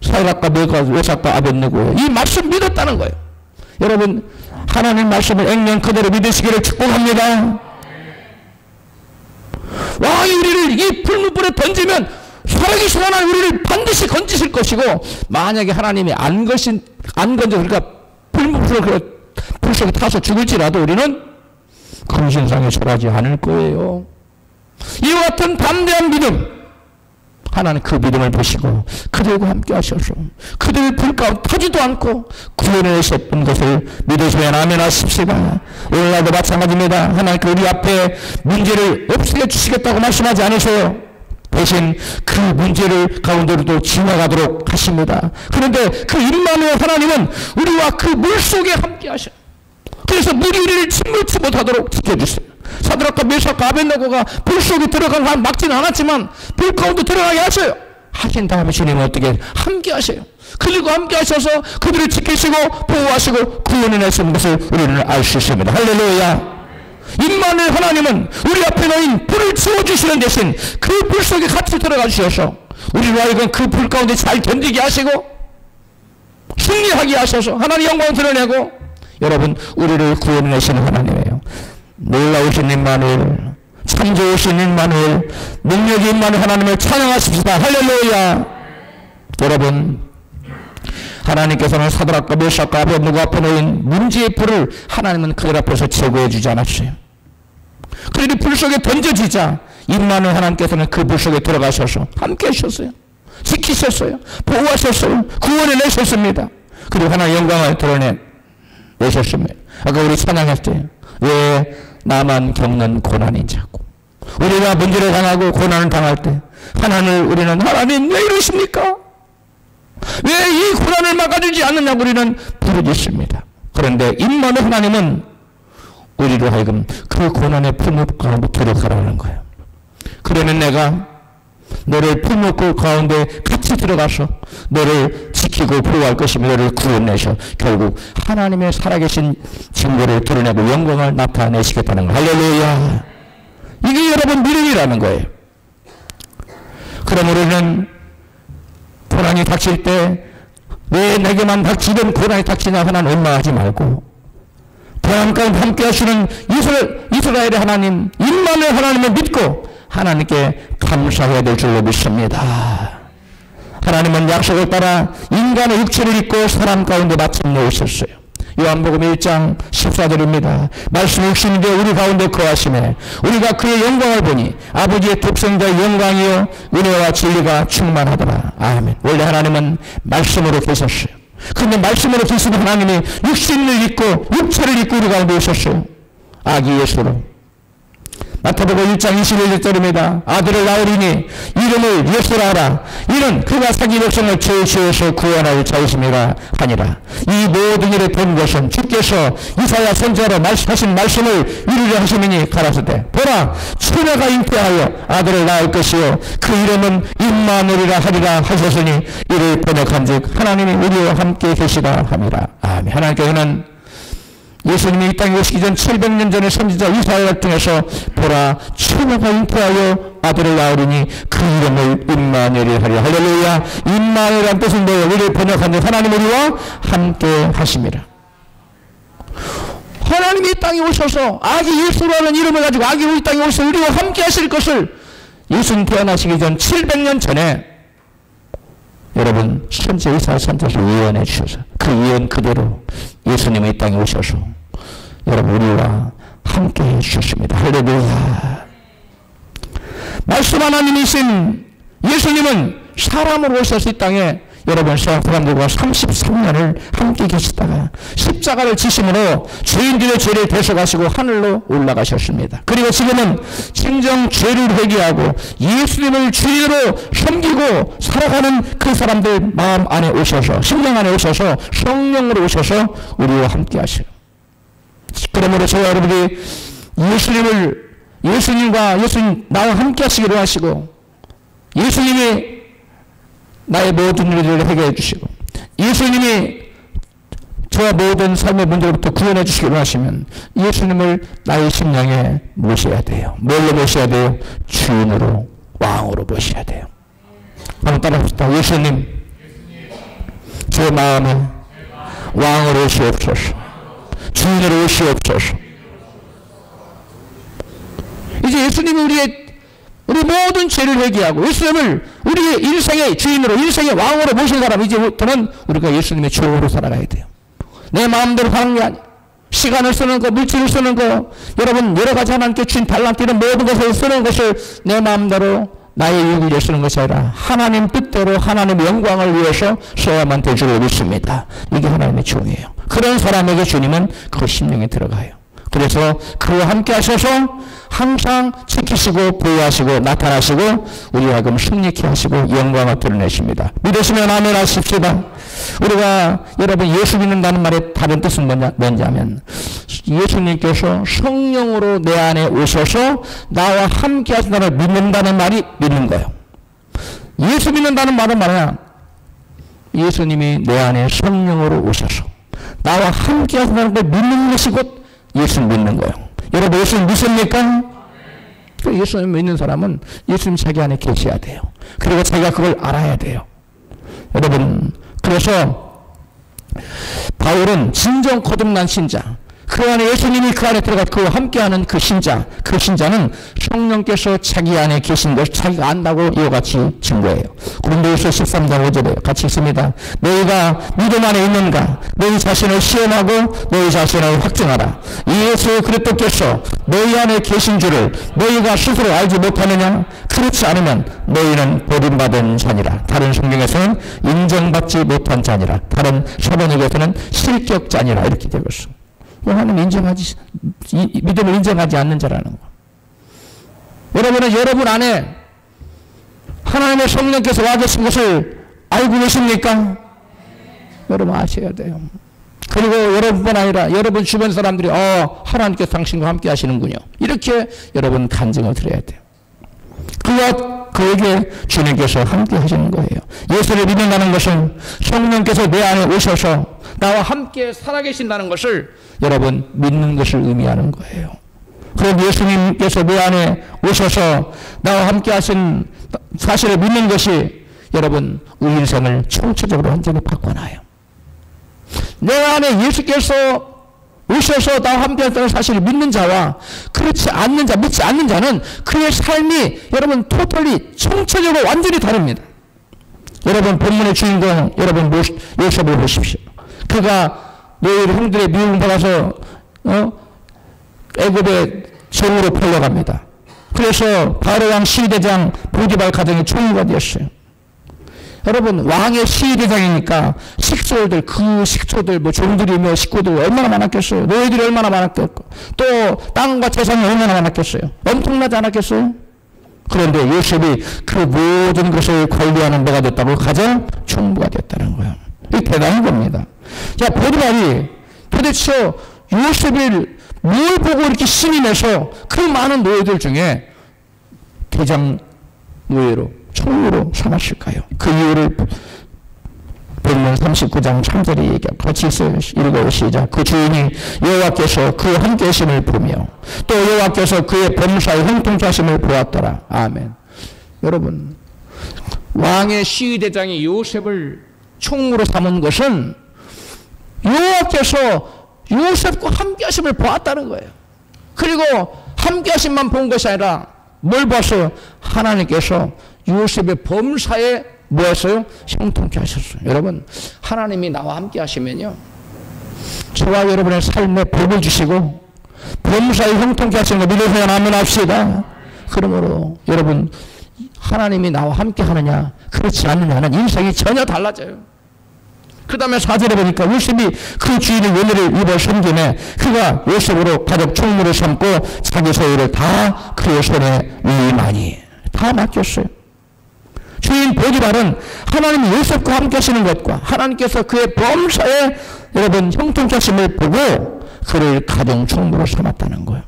사드락과 메삭과 아벳느고예요. 이 말씀 믿었다는 거예요. 여러분 하나님 말씀을 액면 그대로 믿으시기를 축복합니다. 왕이 우리를 이 풀무불에 던지면 살아계신 하나님 우리를 반드시 건지실 것이고 만약에 하나님이 안 건져 그러니까 풀무불을 불 속에 타서 죽을지라도 우리는 금신상에 절하지 않을 거예요. 이와 같은 담대한 믿음 하나님 그 믿음을 보시고 그들과 함께 하셔서 그들을 불 가운데 타지도 않고 구원해내셨던 것을 믿으시면 아멘 하십시다. 오늘날도 마찬가지입니다. 하나님께 우리 앞에 문제를 없애게 주시겠다고 말씀하지 않으세요. 대신 그 문제를 가운데로도 지나가도록 하십니다. 그런데 그 임마누엘 하나님은 우리와 그 물속에 함께 하셔. 그래서 물이 우리를 침몰치 못하도록 지켜주세요. 사드락과 메삭과 아벳네고가 불 속에 들어가는 막지는 않았지만 불 가운데 들어가게 하셔요. 하신 다음에 주님은 어떻게 함께 하세요. 그리고 함께 하셔서 그들을 지키시고 보호하시고 구원해 내시는 것을 우리는 알 수 있습니다. 할렐루야. 임마누엘 하나님은 우리 앞에 놓인 불을 지워주시는 대신 그 불 속에 같이 들어가 주셔서 우리로 하여금 그 불 가운데 잘 견디게 하시고 승리하게 하셔서 하나님의 영광을 드러내고 여러분 우리를 구원해 내시는 하나님이에요. 놀라우신 임마누엘, 참 좋으신 임마누엘, 능력이 임마누엘 하나님을 찬양하십시다. 할렐루야. 여러분 하나님께서는 사드락과 메삭과 아벳네고 앞에 놓인 문제의 불을 하나님은 그들 앞에서 제거해 주지 않았어요. 그들이 불 속에 던져지자 임마누엘 하나님께서는 그 불 속에 들어가셔서 함께 하셨어요. 지키셨어요. 보호하셨어요. 구원해 내셨습니다. 그리고 하나님의 영광을 드러내셨습니다. 아까 우리 찬양할 때 왜 나만 겪는 고난인 자고 우리가 문제를 당하고 고난을 당할 때 우리는 하나님 왜 이러십니까? 왜 이 고난을 막아주지 않느냐고 우리는 부르짖습니다. 그런데 임마누엘 하나님은 우리로 하여금 그 고난의 풀무불 가운데 들어가라는 거예요. 그러면 내가 너를 풀무불 가운데 같이 들어가서 너를 지키고 보호할 것이며 너를 구원내셔 결국 하나님의 살아계신 증거를 드러내고 영광을 나타내시겠다는 거예요. 할렐루야. 이게 여러분 믿음이라는 거예요. 그럼 우리는 고난이 닥칠 때 왜 내게만 닥치던 고난이 닥치냐 하나는 원망하지 말고 고난 가운데 함께 하시는 이스라엘의 하나님 임마누엘 하나님을 믿고 하나님께 감사해야 될 줄로 믿습니다. 하나님은 약속을 따라 인간의 육체를 입고 사람 가운데 마침내 오셨어요. 요한복음 1장 14절입니다. 말씀 육신인데 우리 가운데 거하시네 우리가 그의 영광을 보니 아버지의 독생자의 영광이요 은혜와 진리가 충만하더라. 아멘. 원래 하나님은 말씀으로 계셨어요. 그런데 말씀으로 계시는 하나님이 육신을 입고 육체를 입고 우리 가운데 오셨어요. 아기 예수로. 마태복음 1장 21절입니다. 아들을 낳으리니 이름을 예수라 하라. 이는 그가 자기 백성을 죄 지어서 구원할 자이심이라 하니라. 이 모든 일을 본 것은 주께서 이사야 선지자로 말씀하신 말씀을 이루려 하심이니 가라사대 보라 처녀가 잉태하여 아들을 낳을 것이요 그 이름은 임마누엘이라 하리라 하셨으니 이를 번역한즉 하나님이 우리와 함께 계시다 함이라. 아멘. 하나님께서는 예수님이 이 땅에 오시기 전 700년 전에 선지자 이사야를 통해서 보라 처녀가 잉태하여 아들을 낳으리니 그 이름을 임마누엘이라 하리라. 할렐루야. 임마누엘이라는 뜻은 뭐예요? 우리를 번역하는 하나님 우리와 함께 하심이라. 하나님이 이 땅에 오셔서 아기 예수라는 이름을 가지고 아기로 이 땅에 오셔서 우리와 함께 하실 것을 예수님 태어나시기 전 700년 전에 여러분 선지자 이사야 선지자에서 예언해 주셔서 그 예언 그대로 예수님이 이 땅에 오셔서 여러분 우리와 함께 해주셨습니다. 할렐루야. 말씀 하나님이신 예수님은 사람으로 오셔서 이 땅에 여러분 사람들과 33년을 함께 계시다가 십자가를 지심으로 죄인들의 죄를 대속하시고 하늘로 올라가셨습니다. 그리고 지금은 진정 죄를 회개하고 예수님을 주인으로 섬기고 살아가는 그 사람들 마음 안에 오셔서 심령 안에 오셔서 성령으로 오셔서 우리와 함께 하셔요. 그러므로 저와 여러분이 예수님과 예수님 나와 함께 하시기로 하시고 예수님이 나의 모든 일들을 해결해 주시고 예수님이 저와 모든 삶의 문제로부터 구원해 주시기로 하시면 예수님을 나의 심령에 모셔야 돼요. 뭘로 모셔야 돼요? 주인으로 왕으로 모셔야 돼요. 한번 따라합시다. 예수님 제 마음에 왕으로 오시옵소서. 주인으로 오시옵소서. 이제 예수님이 우리 모든 죄를 회개하고 예수님을 우리의 일생의 주인으로 일생의 왕으로 모신 사람 이제부터는 우리가 예수님의 주인으로 살아가야 돼요. 내 마음대로 가는 게 아니야. 시간을 쓰는 거 물질을 쓰는 거 여러분 여러 가지 하나님께 주신 달란트는 모든 것을 쓰는 것을 내 마음대로 나의 이익을 위해 쓰는 것이 아니라 하나님 뜻대로 하나님의 영광을 위해서 써야만 될 줄로 믿습니다. 이게 하나님의 종이에요. 그런 사람에게 주님은 그 심령에 들어가요. 그래서 그와 함께 하셔서 항상 지키시고 보호하시고 나타나시고 우리와 하여금 승리케 하시고 영광을 드러내십니다. 믿으시면 아멘 하십시다. 우리가 여러분 예수 믿는다는 말의 다른 뜻은 뭔지 하면 예수님께서 성령으로 내 안에 오셔서 나와 함께 하신다를 믿는다는 말이 믿는 거예요. 예수 믿는다는 말은 뭐냐? 예수님이 내 안에 성령으로 오셔서 나와 함께 하신다는 걸 믿는 것이 곧 예수 믿는 거예요. 여러분 예수님 믿습니까? 예수님 믿는 사람은 예수님 자기 안에 계셔야 돼요. 그리고 자기가 그걸 알아야 돼요. 여러분 그래서 바울은 진정 거듭난 신자, 그 안에 예수님이 그 안에 들어가 그와 함께하는 그 신자, 그 신자는 성령께서 자기 안에 계신 것을 자기가 안다고 이와 같이 증거해요. 고린도후서 13장 5절에 같이 있습니다. 너희가 믿음 안에 있는가? 너희 자신을 시험하고 너희 자신을 확증하라. 예수 그리스도께서 너희 안에 계신 줄을 너희가 스스로 알지 못하느냐? 그렇지 않으면 너희는 버림받은 자니라. 다른 성경에서는 인정받지 못한 자니라. 다른 서번역에서는 실격자니라. 이렇게 되고 있어. 하나님 믿음을 인정하지 않는 자라는 거. 여러분은 여러분 안에 하나님의 성령께서 와 계신 것을 알고 계십니까? 여러분 아셔야 돼요. 그리고 여러분뿐 아니라 여러분 주변 사람들이 하나님께서 당신과 함께 하시는군요. 이렇게 여러분 간증을 드려야 돼요. 그에게 주님께서 함께 하시는 거예요. 예수를 믿는다는 것은 성령께서 내 안에 오셔서 나와 함께 살아계신다는 것을 여러분 믿는 것을 의미하는 거예요. 그럼 예수님께서 내 안에 오셔서 나와 함께 하신 사실을 믿는 것이 여러분 우리 인생을 총체적으로 완전히 바꿔놔요. 내 안에 예수께서 오셔서 나와 함께 하는 사실을 믿는 자와 그렇지 않는 자, 믿지 않는 자는 그의 삶이 여러분 토탈리 총체적으로 완전히 다릅니다. 여러분 본문의 주인공 여러분 요셉을 보십시오. 그가 노예 형들의 미움을 받아서 애굽의 종으로 팔려갑니다. 그래서 바로 왕 시대장 보디발 가정의 총무가 되었어요. 여러분 왕의 시대장이니까 식소들 그 식소들 뭐 종들이며 식구들 얼마나 많았겠어요. 노예들이 얼마나 많았겠고 또 땅과 재산이 얼마나 많았겠어요. 엄청나지 않았겠어요. 그런데 요셉이 그 모든 것을 관리하는 뭐가 됐다고 가장 총무가 됐다는 거예요. 이 대단한 겁니다. 자 보디발이 도대체 요셉을 뭘 보고 이렇게 신이 내서 그 많은 노예들 중에 대장 노예로 총무로 삼았을까요? 그 이유를 본문 39장 3절에 얘기하고 같이 읽어요. 시작. 그 주인이 여호와께서 그 함께 하심을 보며 또 여호와께서 그의 범사의 형통케 하심을 보았더라. 아멘. 여러분 왕의 시위대장이 요셉을 총무로 삼은 것은 여호와께서 요셉과 함께 하심을 보았다는 거예요. 그리고 함께 하심만 본 것이 아니라 뭘 봤어요? 하나님께서 요셉의 범사에 뭐 했어요? 형통케 하셨어요. 여러분 하나님이 나와 함께 하시면요 저와 여러분의 삶에 복을 주시고 범사에 형통케 하시는 거 믿으세요? 아멘 합시다. 그러므로 여러분 하나님이 나와 함께 하느냐 그렇지 않느냐는 인생이 전혀 달라져요. 그 다음에 4절에 보니까 요셉이 그 주인의 은혜를 입어 섬김에 그가 요셉으로 가족 총무를 삼고 자기 소유를 다 그의 손에 위임하니 다 맡겼어요. 주인 보디발은 하나님이 요셉과 함께 하시는 것과 하나님께서 그의 범사에 여러분 형통케 하심을 보고 그를 가정 총무로 삼았다는 거예요.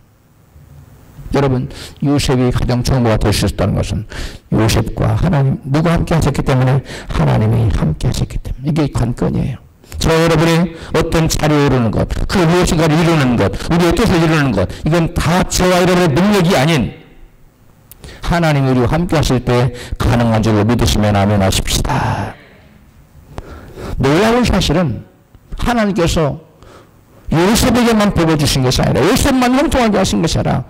여러분 요셉이 가정 총무가 될 수 있었다는 것은 요셉과 하나님 누가 함께 하셨기 때문에 하나님이 함께 하셨기 때문에 이게 관건이에요. 저 여러분이 어떤 자리에 오르는 것, 그 무엇인가를 이루는 것, 우리의 뜻을 이루는 것 이건 다 저와 여러분의 능력이 아닌 하나님이 우리와 함께 하실 때 가능한 줄로 믿으시면 아멘 하십시다. 놀라운 사실은 하나님께서 요셉에게만 복을 주신 것이 아니라 요셉만 형통하게 하신 것이 아니라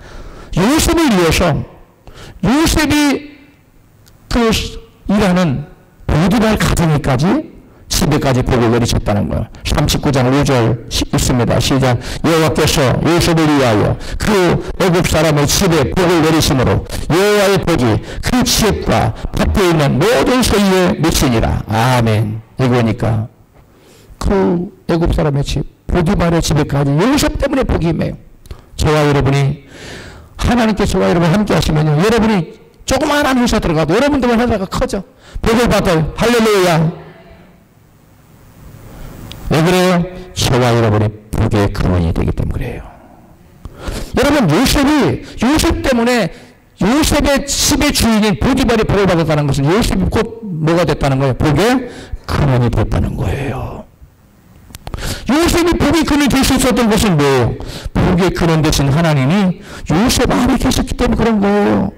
요셉을 위해서 요셉이 그 일하는 보디발 가정에까지 집에까지 복을 내리셨다는 거예요. 39장 5절 있습니다. 시작. 여호와께서 요셉을 위하여 그 애굽 사람의 집에 복을 내리심으로 여호와의 복이 그 지역과 밭에 있는 모든 소유에 미치니라. 아멘. 이거니까 그 애굽 사람의 집 보디발의 집에까지 요셉 때문에 복이 임해요. 저와 여러분이 하나님께 저와 여러분 함께 하시면요 여러분이 조그마한 회사 들어가도 여러분들의 회사가 커져. 복을 받아요. 할렐루야. 왜 그래요? 저와 여러분의 복의 근원이 되기 때문에 그래요. 여러분, 요셉 때문에 요셉의 집의 주인인 보디발이 복을 받았다는 것은 요셉이 곧 뭐가 됐다는 거예요? 복의 근원이 됐다는 거예요. 요셉이 복의 근원이 될 수 있었던 것은 뭐예요? 복의 근원 되신 하나님이 요셉 안에 계셨기 때문에 그런 거예요.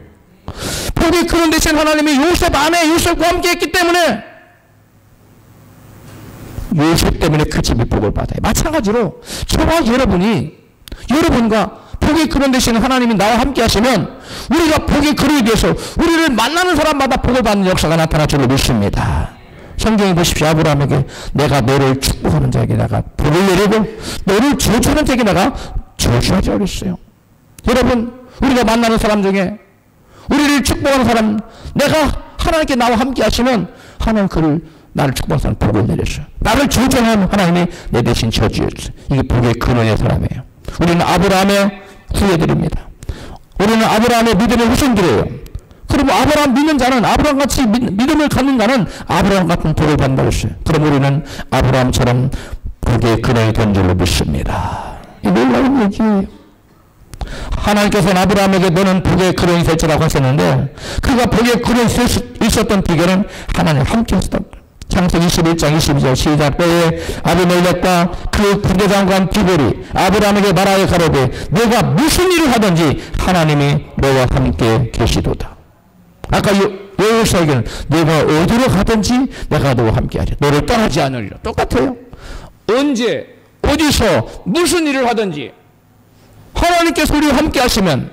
복의 근원 되신 하나님이 요셉 안에 요셉과 함께 했기 때문에 요셉 때문에 그 집이 복을 받아요. 마찬가지로 저와 여러분과 복의 근원 되시는 하나님이 나와 함께 하시면 우리가 복의 근원이 돼서 우리를 만나는 사람마다 복을 받는 역사가 나타날 줄로 믿습니다. 성경에 보십시오. 아브라함에게 내가 너를 축복하는 자에게 내가 복을 내리고 너를 저주하는 자에게 내가 저주하지 않았어요. 여러분, 우리가 만나는 사람 중에 우리를 축복하는 사람, 내가 하나님께 나와 함께 하시면 하나님 그를 나를 축복하는 사람 복을 내렸어요. 나를 저주하는 하나님이 내 대신 저주였어요. 이게 복의 근원의 사람이에요. 우리는 아브라함의 후예들입니다. 우리는 아브라함의 믿음의 후손들이에요. 그리고 아브라함 믿는 자는, 아브라함같이 믿음을 갖는 자는 아브라함 같은 복을 받는다고 했어요. 그럼 우리는 아브라함처럼 복의 근원이 된 줄로 믿습니다. 이 놀라운 얘기예요. 하나님께서는 아브라함에게 너는 복의 근원이 될 줄라고 하셨는데 그가 복의 근원이 있었던 비결은 하나님 함께 했었던 거예요. 창세기 21장 22절 시작. 때에 아비멜렉과 그 군대장관 비볼이 아브라함에게 말하여 가로되 내가 무슨 일을 하든지 하나님이 너와 함께 계시도다. 아까 여호수아에게는 내가 어디로 가든지 내가 너와 함께 하리라. 너를 떠나지 않으리라. 똑같아요. 언제 어디서 무슨 일을 하든지 하나님께서 우리와 함께 하시면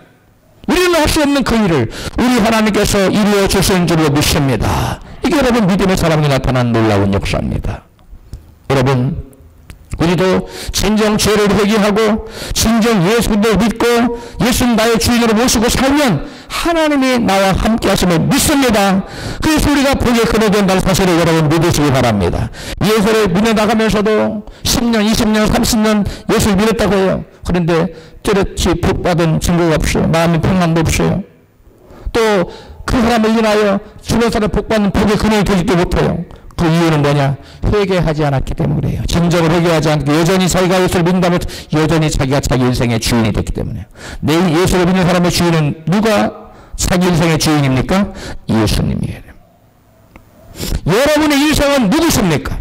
우리는 할 수 없는 그 일을 우리 하나님께서 이루어 주시는 줄로 믿습니다. 이게 여러분 믿음의 사람이 나타난 놀라운 역사입니다. 여러분, 우리도 진정 죄를 회개하고 진정 예수를 믿고 예수는 나의 주인으로 모시고 살면 하나님이 나와 함께 하심을 믿습니다. 그래서 우리가 복의 근원이 된다는 사실을 여러분 믿으시기 바랍니다. 예수를 믿어 나가면서도 10년, 20년, 30년 예수를 믿었다고 해요. 그런데 뚜렷이 복받은 증거가 없어요. 마음의 평안도 없어요. 또 그 사람을 인하여 주변 사람 복받는 복의 근원이 되지도 못해요. 그 이유는 뭐냐? 회개하지 않았기 때문에 그래요. 진정으로 회개하지 않고 여전히 자기가 예수를 믿는다면 여전히 자기가 자기 인생의 주인이 됐기 때문에. 내일 예수를 믿는 사람의 주인은 누가 자기 인생의 주인입니까? 예수님이에요. 여러분의 인생은 누구십니까?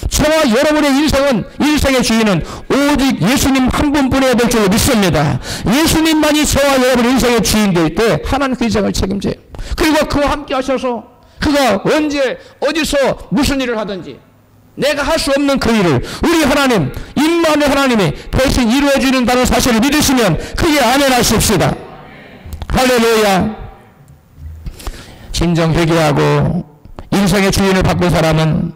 저와 여러분의 인생의 주인은 오직 예수님 한 분뿐이어야 될 줄로 믿습니다. 예수님만이 저와 여러분의 인생의 주인 될 때 하나님 그 인생을 책임져요. 그리고 그와 함께 하셔서 그가 언제 어디서 무슨 일을 하든지 내가 할 수 없는 그 일을 우리 하나님, 임마누엘 하나님이 대신 이루어 주는다는 사실을 믿으시면 그게 아멘하십시다. 할렐루야. 진정 회개하고 인생의 주인을 바꾼 사람은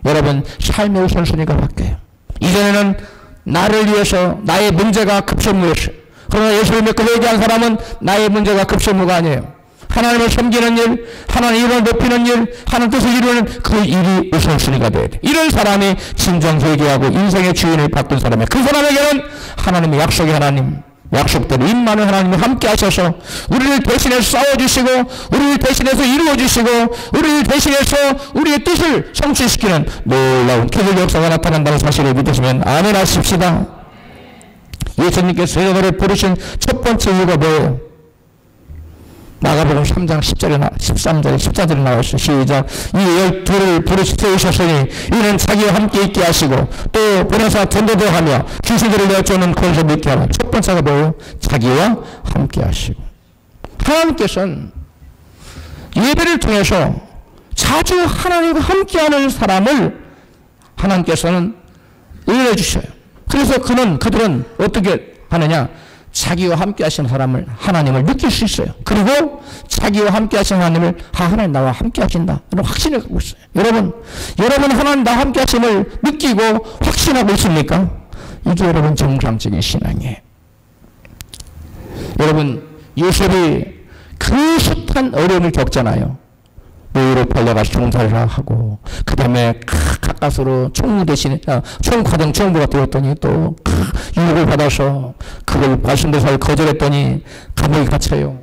여러분 삶의 우선순위가 바뀌어요. 이전에는 나를 위해서 나의 문제가 급선무였어요. 그러나 예수를 믿고 회개한 사람은 나의 문제가 급선무가 아니에요. 하나님을 섬기는 일, 하나님 이름을 높이는 일, 하나님 뜻을 이루는 그 일이 우선순위가 돼야 돼. 이런 사람이 진정 회개하고 인생의 주인을 바꾼 사람이에요. 그 사람에게는 하나님의 약속의 하나님, 약속대로 임마누엘 하나님이 함께 하셔서 우리를 대신해서 싸워주시고 우리를 대신해서 이루어주시고 우리를 대신해서 우리의 뜻을 성취시키는 놀라운 기적 역사가 나타난다는 사실을 믿으시면 아멘 하십시다. 예수님께서 여러분을 부르신 첫 번째 이유가 뭐예요? 마가복음 3장 13절에 14절에 나와있어요. 시작. 이 12를 세우셨으니 이는 자기와 함께 있게 하시고 또 보내사 전도도 하며 귀신들을 내쫓는 권세 믿게 하며. 첫 번째가 뭐예요? 자기와 함께 하시고. 하나님께서는 예배를 통해서 자주 하나님과 함께하는 사람을 하나님께서는 응해 주셔요. 그래서 그들은 어떻게 하느냐? 자기와 함께 하시는 사람을, 하나님을 느낄 수 있어요. 그리고 자기와 함께 하시는 하나님을, 하나님 나와 함께 하신다. 이런 확신을 갖고 있어요. 여러분 하나님 나와 함께 하심을 느끼고 확신하고 있습니까? 이게 여러분 정상적인 신앙이에요. 여러분, 요셉이 그 숱한 어려움을 겪잖아요. 노예로 팔려가서 종살이를 하고, 그 다음에 가까스로 총무 대신에, 총과장 총무가 되었더니 또 유혹을 받아서 그걸 말씀대사를 거절했더니 감옥에 갇혀요.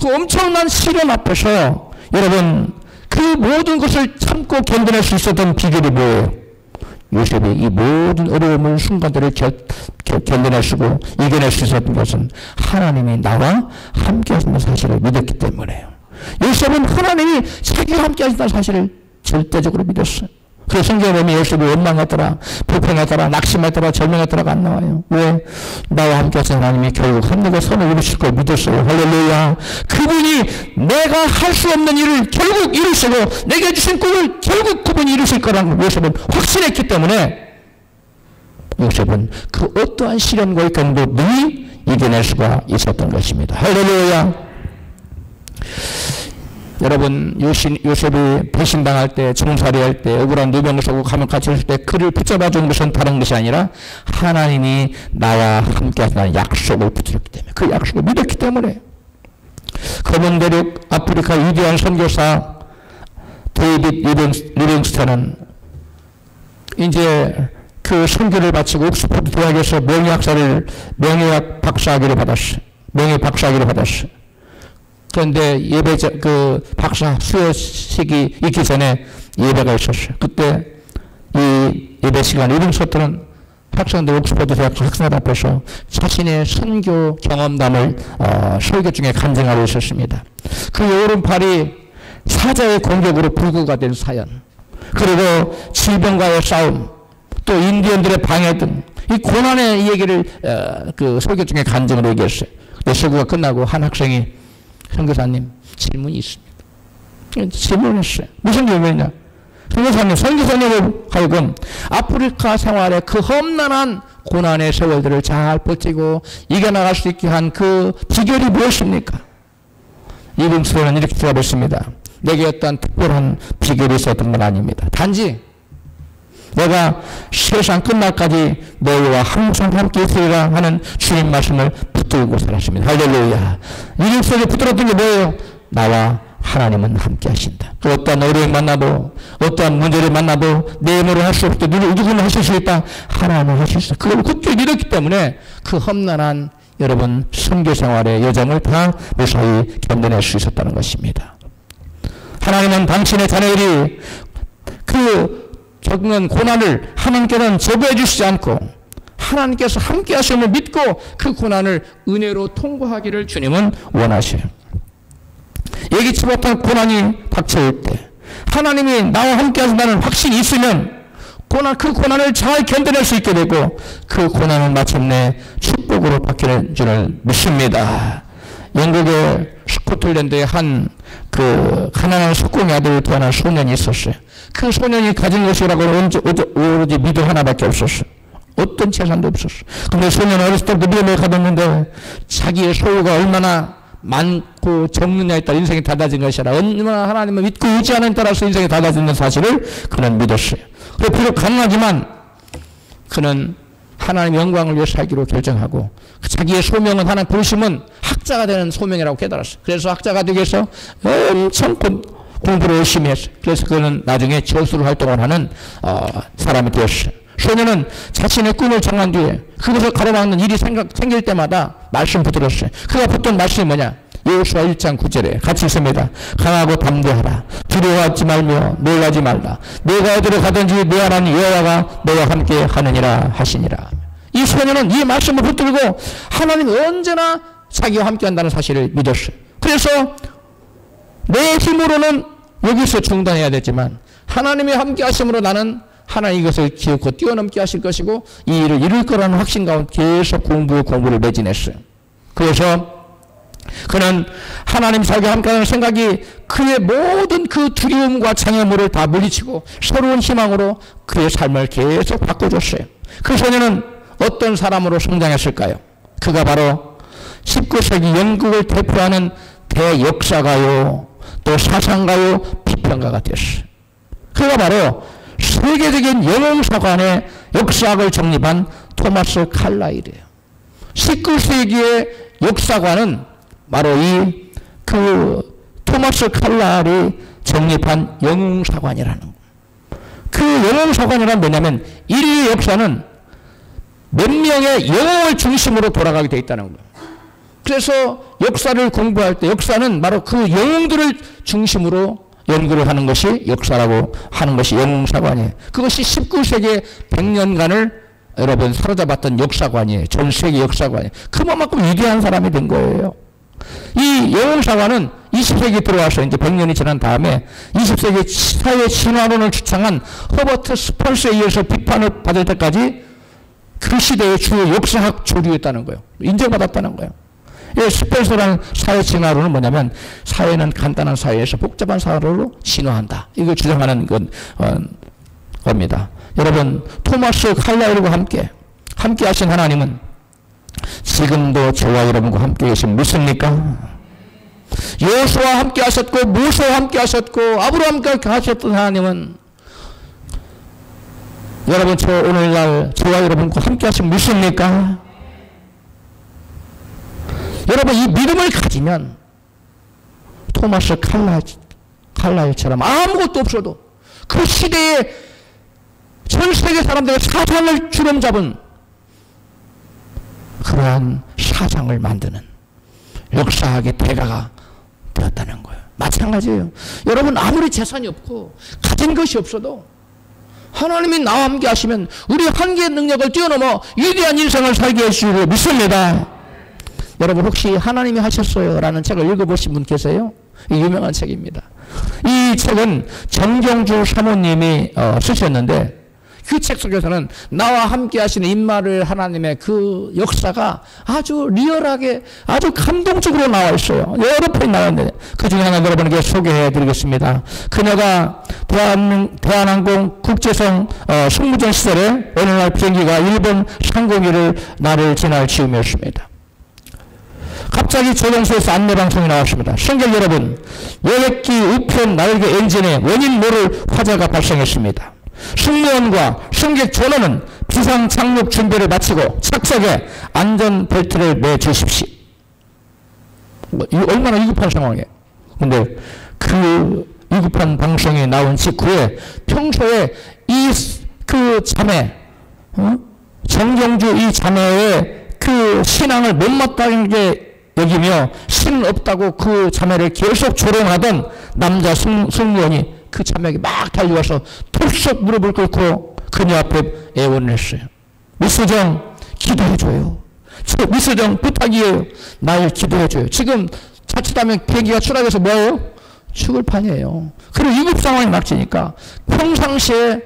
그 엄청난 시련 앞에서 여러분, 그 모든 것을 참고 견뎌낼 수 있었던 비결이 뭐예요? 요셉이 이 모든 어려움을 순간들을 견뎌내시고 이겨낼 수 있었던 것은 하나님이 나와 함께 하신다는 사실을 믿었기 때문에요. 요셉은 하나님이 자기와 함께 하신다는 사실을 절대적으로 믿었어요. 그래서 성경에 보면 요셉이 원망했더라, 불평했더라, 낙심했더라, 절망했더라가 안 나와요. 왜? 나와 함께 하신 하나님이 결국 하늘의 선을 이루실 걸 믿었어요. 할렐루야. 그분이 내가 할 수 없는 일을 결국 이루시고 내게 주신 꿈을 결국 그분이 이루실 거라는 걸 요셉은 확신했기 때문에 요셉은 그 어떠한 시련과 경도 능히 이겨낼 수가 있었던 것입니다. 할렐루야. 여러분, 요셉이 배신당할 때, 종살이할 때, 억울한 누명을 쓰고 가면 갇혔을 때 그를 붙잡아 준 것은 다른 것이 아니라 하나님이 나와 함께 하신다는 약속을 붙들었기 때문에, 그 약속을 믿었기 때문에. 검은 대륙 아프리카 위대한 선교사 데이빗 리빙스턴은 이제 그 선교를 마치고 옥스퍼드 대학에서 명예학 박사학위를 받았어요. 그런데 그 박사 수여식이 있기 전에 예배가 있었어요. 그때 이 예배 시간 리빙스턴은 학생들 옥스퍼드 대학 학생들 앞에서 자신의 선교 경험담을 설교 중에 간증하고 있었습니다. 그 오른팔이 사자의 공격으로 불구가 된 사연, 그리고 질병과의 싸움, 또 인디언들의 방해 등 이 고난의 이 얘기를 그 설교 중에 간증을 얘기했어요. 근데 설교가 끝나고 한 학생이 선교사님 질문이 있습니다. 질문을 했어요. 무슨 질문이냐? 선교사님을 하여금 아프리카 생활의 그 험난한 고난의 세월들을 잘 버티고 이겨나갈 수 있게 한 그 비결이 무엇입니까? 리빙스턴은 이렇게 대답했습니다. 내게 어떤 특별한 비결이 있었던 건 아닙니다. 단지 내가 세상 끝날까지 너희와 항상 함께 있으리라 하는 주님 말씀을 붙들고 살았습니다. 할렐루야. 리빙스턴이 붙들었던 게 뭐예요? 나와 하나님은 함께 하신다. 어떠한 어려움을 만나도, 어떠한 문제를 만나도 내 힘으로 할 수 없을 때 누구는 하실 수 있다. 하나님은 하실 수 있다. 그걸 굳게 믿었기 때문에 그 험난한 여러분 선교 생활의 여정을 다 무사히 견뎌낼 수 있었다는 것입니다. 하나님은 당신의 자녀들이 그 겪는 고난을 하나님께서는 제거해 주시지 않고 하나님께서 함께 하심을 믿고 그 고난을 은혜로 통과하기를 주님은 원하셔요. 예기치 못한 고난이 닥쳐올 때 하나님이 나와 함께 하신다는 확신이 있으면 그 고난을 잘 견뎌낼 수 있게 되고 그 고난은 마침내 축복으로 바뀌는 줄을 믿습니다. 영국의 스코틀랜드에 한 그 가난한 석공의 아들을 태어난 소년이 있었어요. 그 소년이 가진 것이라고는 오로지 믿음 하나밖에 없었어요. 어떤 재산도 없었어. 근데 소년은 어렸을 때부터 믿음을 가졌는데 자기의 소유가 얼마나 많고 적느냐에 따라 인생이 달라진 것이라 얼마나 하나님을 믿고 의지하는 따라서 인생이 달라지는 사실을 그는 믿었어요. 그래서 비록 가난하지만 그는 하나님 영광을 위해 살기로 결정하고 자기의 소명은 하나님 부르심은 학자가 되는 소명이라고 깨달았어요. 그래서 학자가 되기 위해서 엄청 공부를 열심히 했어요. 그래서 그는 나중에 저술 활동을 하는 사람이 되었어요. 소년은 자신의 꿈을 정한 뒤에 그것을 가로막는 일이 생길 때마다 말씀 붙들었어요. 그가 붙던 말씀이 뭐냐? 여호수아 1장 9절에 같이 있습니다. 강하고 담대하라. 두려워하지 말며 놀라지 말라. 내가 어디로 가든지 내 하나님 여호와가 너와 함께 하느니라 하시니라. 이 소년은 이 말씀을 붙들고 하나님은 언제나 자기와 함께 한다는 사실을 믿었어요. 그래서 내 힘으로는 여기서 중단해야 되지만 하나님의 함께 하심으로 나는 하나님 이것을 기억하고 뛰어넘게 하실 것이고 이 일을 이룰 거라는 확신 가운데 계속 공부를 매진했어요. 그래서 그는 하나님 자기와 함께하는 생각이 그의 모든 그 두려움과 장애물을 다 물리치고 새로운 희망으로 그의 삶을 계속 바꿔줬어요. 그 소년은 어떤 사람으로 성장했을까요? 그가 바로 19세기 영국을 대표하는 대역사가요, 또 사상가요, 비평가가 됐어요. 그가 바로 세계적인 영웅사관의 역사학을 정립한 토마스 칼라일이에요. 19세기의 역사관은 바로 토마스 칼라일이 정립한 영웅사관이라는 거예요. 그 영웅사관이란 뭐냐면 인류의 역사는 몇 명의 영웅을 중심으로 돌아가게 되어 있다는 거예요. 그래서 역사를 공부할 때 역사는 바로 그 영웅들을 중심으로 연구를 하는 것이 역사라고 하는 것이 영웅사관이에요. 그것이 19세기의 100년간을 여러분 사로잡았던 역사관이에요. 전 세계 역사관이에요. 그만큼 위대한 사람이 된 거예요. 이 영웅사관은 20세기 들어와서 이제 100년이 지난 다음에 20세기 사회 진화론을 주창한 허버트 스펄스에 의해서 비판을 받을 때까지 그 시대의 주요 역사학 조류였다는 거예요. 인정받았다는 거예요. 스펄스라는 사회 진화론은 뭐냐면 사회는 간단한 사회에서 복잡한 사회로 진화한다. 이걸 주장하는 겁니다. 여러분 토마스 칼라일과 함께 하신 하나님은 지금도 저와 여러분과 함께 계신 믿습니까? 여호수아와 함께 하셨고 모세와 함께 하셨고 아브라함과 함께 하셨던 하나님은 여러분 저 오늘날 저와 여러분과 함께 하신 믿습니까? 여러분 이 믿음을 가지면 토마스 칼라일처럼 아무것도 없어도 그 시대에 전 세계 사람들의 사상을 주름잡은 그러한 사상을 만드는 역사학의 대가가 되었다는 거예요. 마찬가지예요. 여러분 아무리 재산이 없고 가진 것이 없어도 하나님이 나와 함께 하시면 우리 한계의 능력을 뛰어넘어 위대한 인생을 살게 해주시고 믿습니다. 여러분 혹시 하나님이 하셨어요? 라는 책을 읽어보신 분 계세요? 유명한 책입니다. 이 책은 정경주 사모님이 쓰셨는데 그 책 속에서는 나와 함께 하시는 임마를 하나님의 그 역사가 아주 리얼하게 아주 감동적으로 나와 있어요. 여러 편이 나왔는데 그 중에 하나 여러분에게 소개해 드리겠습니다. 그녀가 대한항공 국제선 승무전 시절에 어느 날 비행기가 일본 상공기를 나를 지날 즈음이었습니다. 갑자기 조종소에서 안내방송이 나왔습니다. 승객 여러분, 여객기 우편 날개 엔진에 원인 모를 화재가 발생했습니다. 승무원과 승객 전원은 비상 착륙 준비를 마치고 착석에 안전벨트를 매주십시오. 얼마나 위급한 상황이에요. 근데 그 위급한 방송이 나온 직후에 평소에 그 자매, 정경주 이 자매의 그 신앙을 못마땅하게 여기며 신 없다고 그 자매를 계속 조롱하던 남자 승무원이 그 자매에게 막 달려와서 털썩 무릎을 꿇고 그녀 앞에 애원을 했어요. 미스정 기도해줘요. 미스정 부탁이에요. 날 기도해줘요. 지금 자칫하면 비행기가 추락해서 뭐예요? 죽을 판이에요. 그리고 위급 상황이 막지니까 평상시에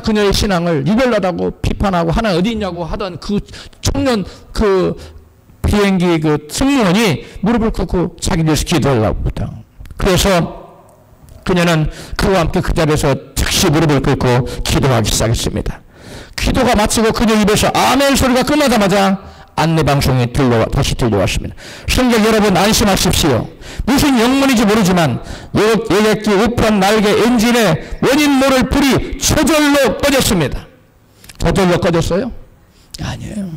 그녀의 신앙을 유별나다고 비판하고 하나 어디 있냐고 하던 그 청년 그 비행기 그 승무원이 무릎을 꿇고 자기 위해서 기도하려고 부탁. 그래서 그녀는 그와 함께 그 자리에서 즉시 무릎을 꿇고 기도하기 시작했습니다. 기도가 마치고 그녀 입에서 아멘 소리가 끝나자마자 안내방송이 다시 들려왔습니다. 승객 여러분 안심하십시오. 무슨 영문인지 모르지만 여객기 우편 날개 엔진의 원인 모를 불이 저절로 꺼졌습니다. 저절로 꺼졌어요? 아니에요.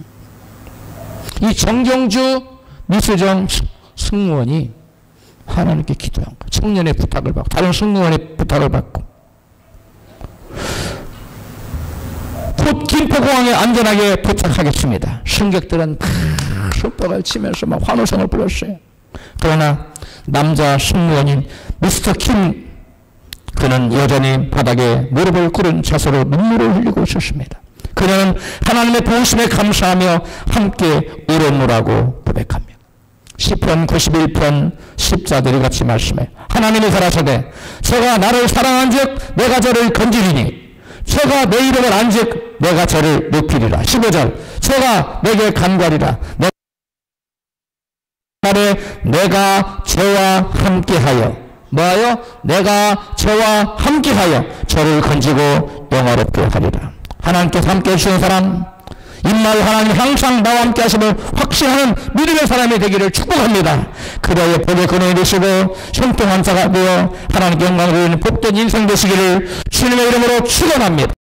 이 정경주 미수정 승무원이 하나님께 기도한 거. 청년의 부탁을 받고 다른 승무원의 부탁을 받고 곧 김포공항에 안전하게 도착하겠습니다. 승객들은 막 손뼉을 치면서 막 환호성을 불렀어요. 그러나 남자 승무원인 미스터 킴 그는 여전히 바닥에 무릎을 꿇은 자세로 눈물을 흘리고 있었습니다. 그녀는 하나님의 도우심에 감사하며 함께 울었노라고 고백합니다. 시편 91편 14절이 같이 말씀해 하나님이 가라사대 저가 나를 사랑한즉 내가 저를 건지리니 저가 내 이름을 안즉 내가 저를 높이리라. 15절 저가 내게 간과리라 내가 저와 함께하여 뭐하여? 내가 저와 함께하여 저를 건지고 영화롭게 하리라. 하나님께서 함께해 주시는 사람 임마을 하나님 항상 나와 함께 하심을 확신하는 믿음의 사람이 되기를 축복합니다. 그대의 복의 근원이 되시고 형통한 자가 되어 하나님께 영광을 드리는 복된 인생 되시기를 주님의 이름으로 축원합니다.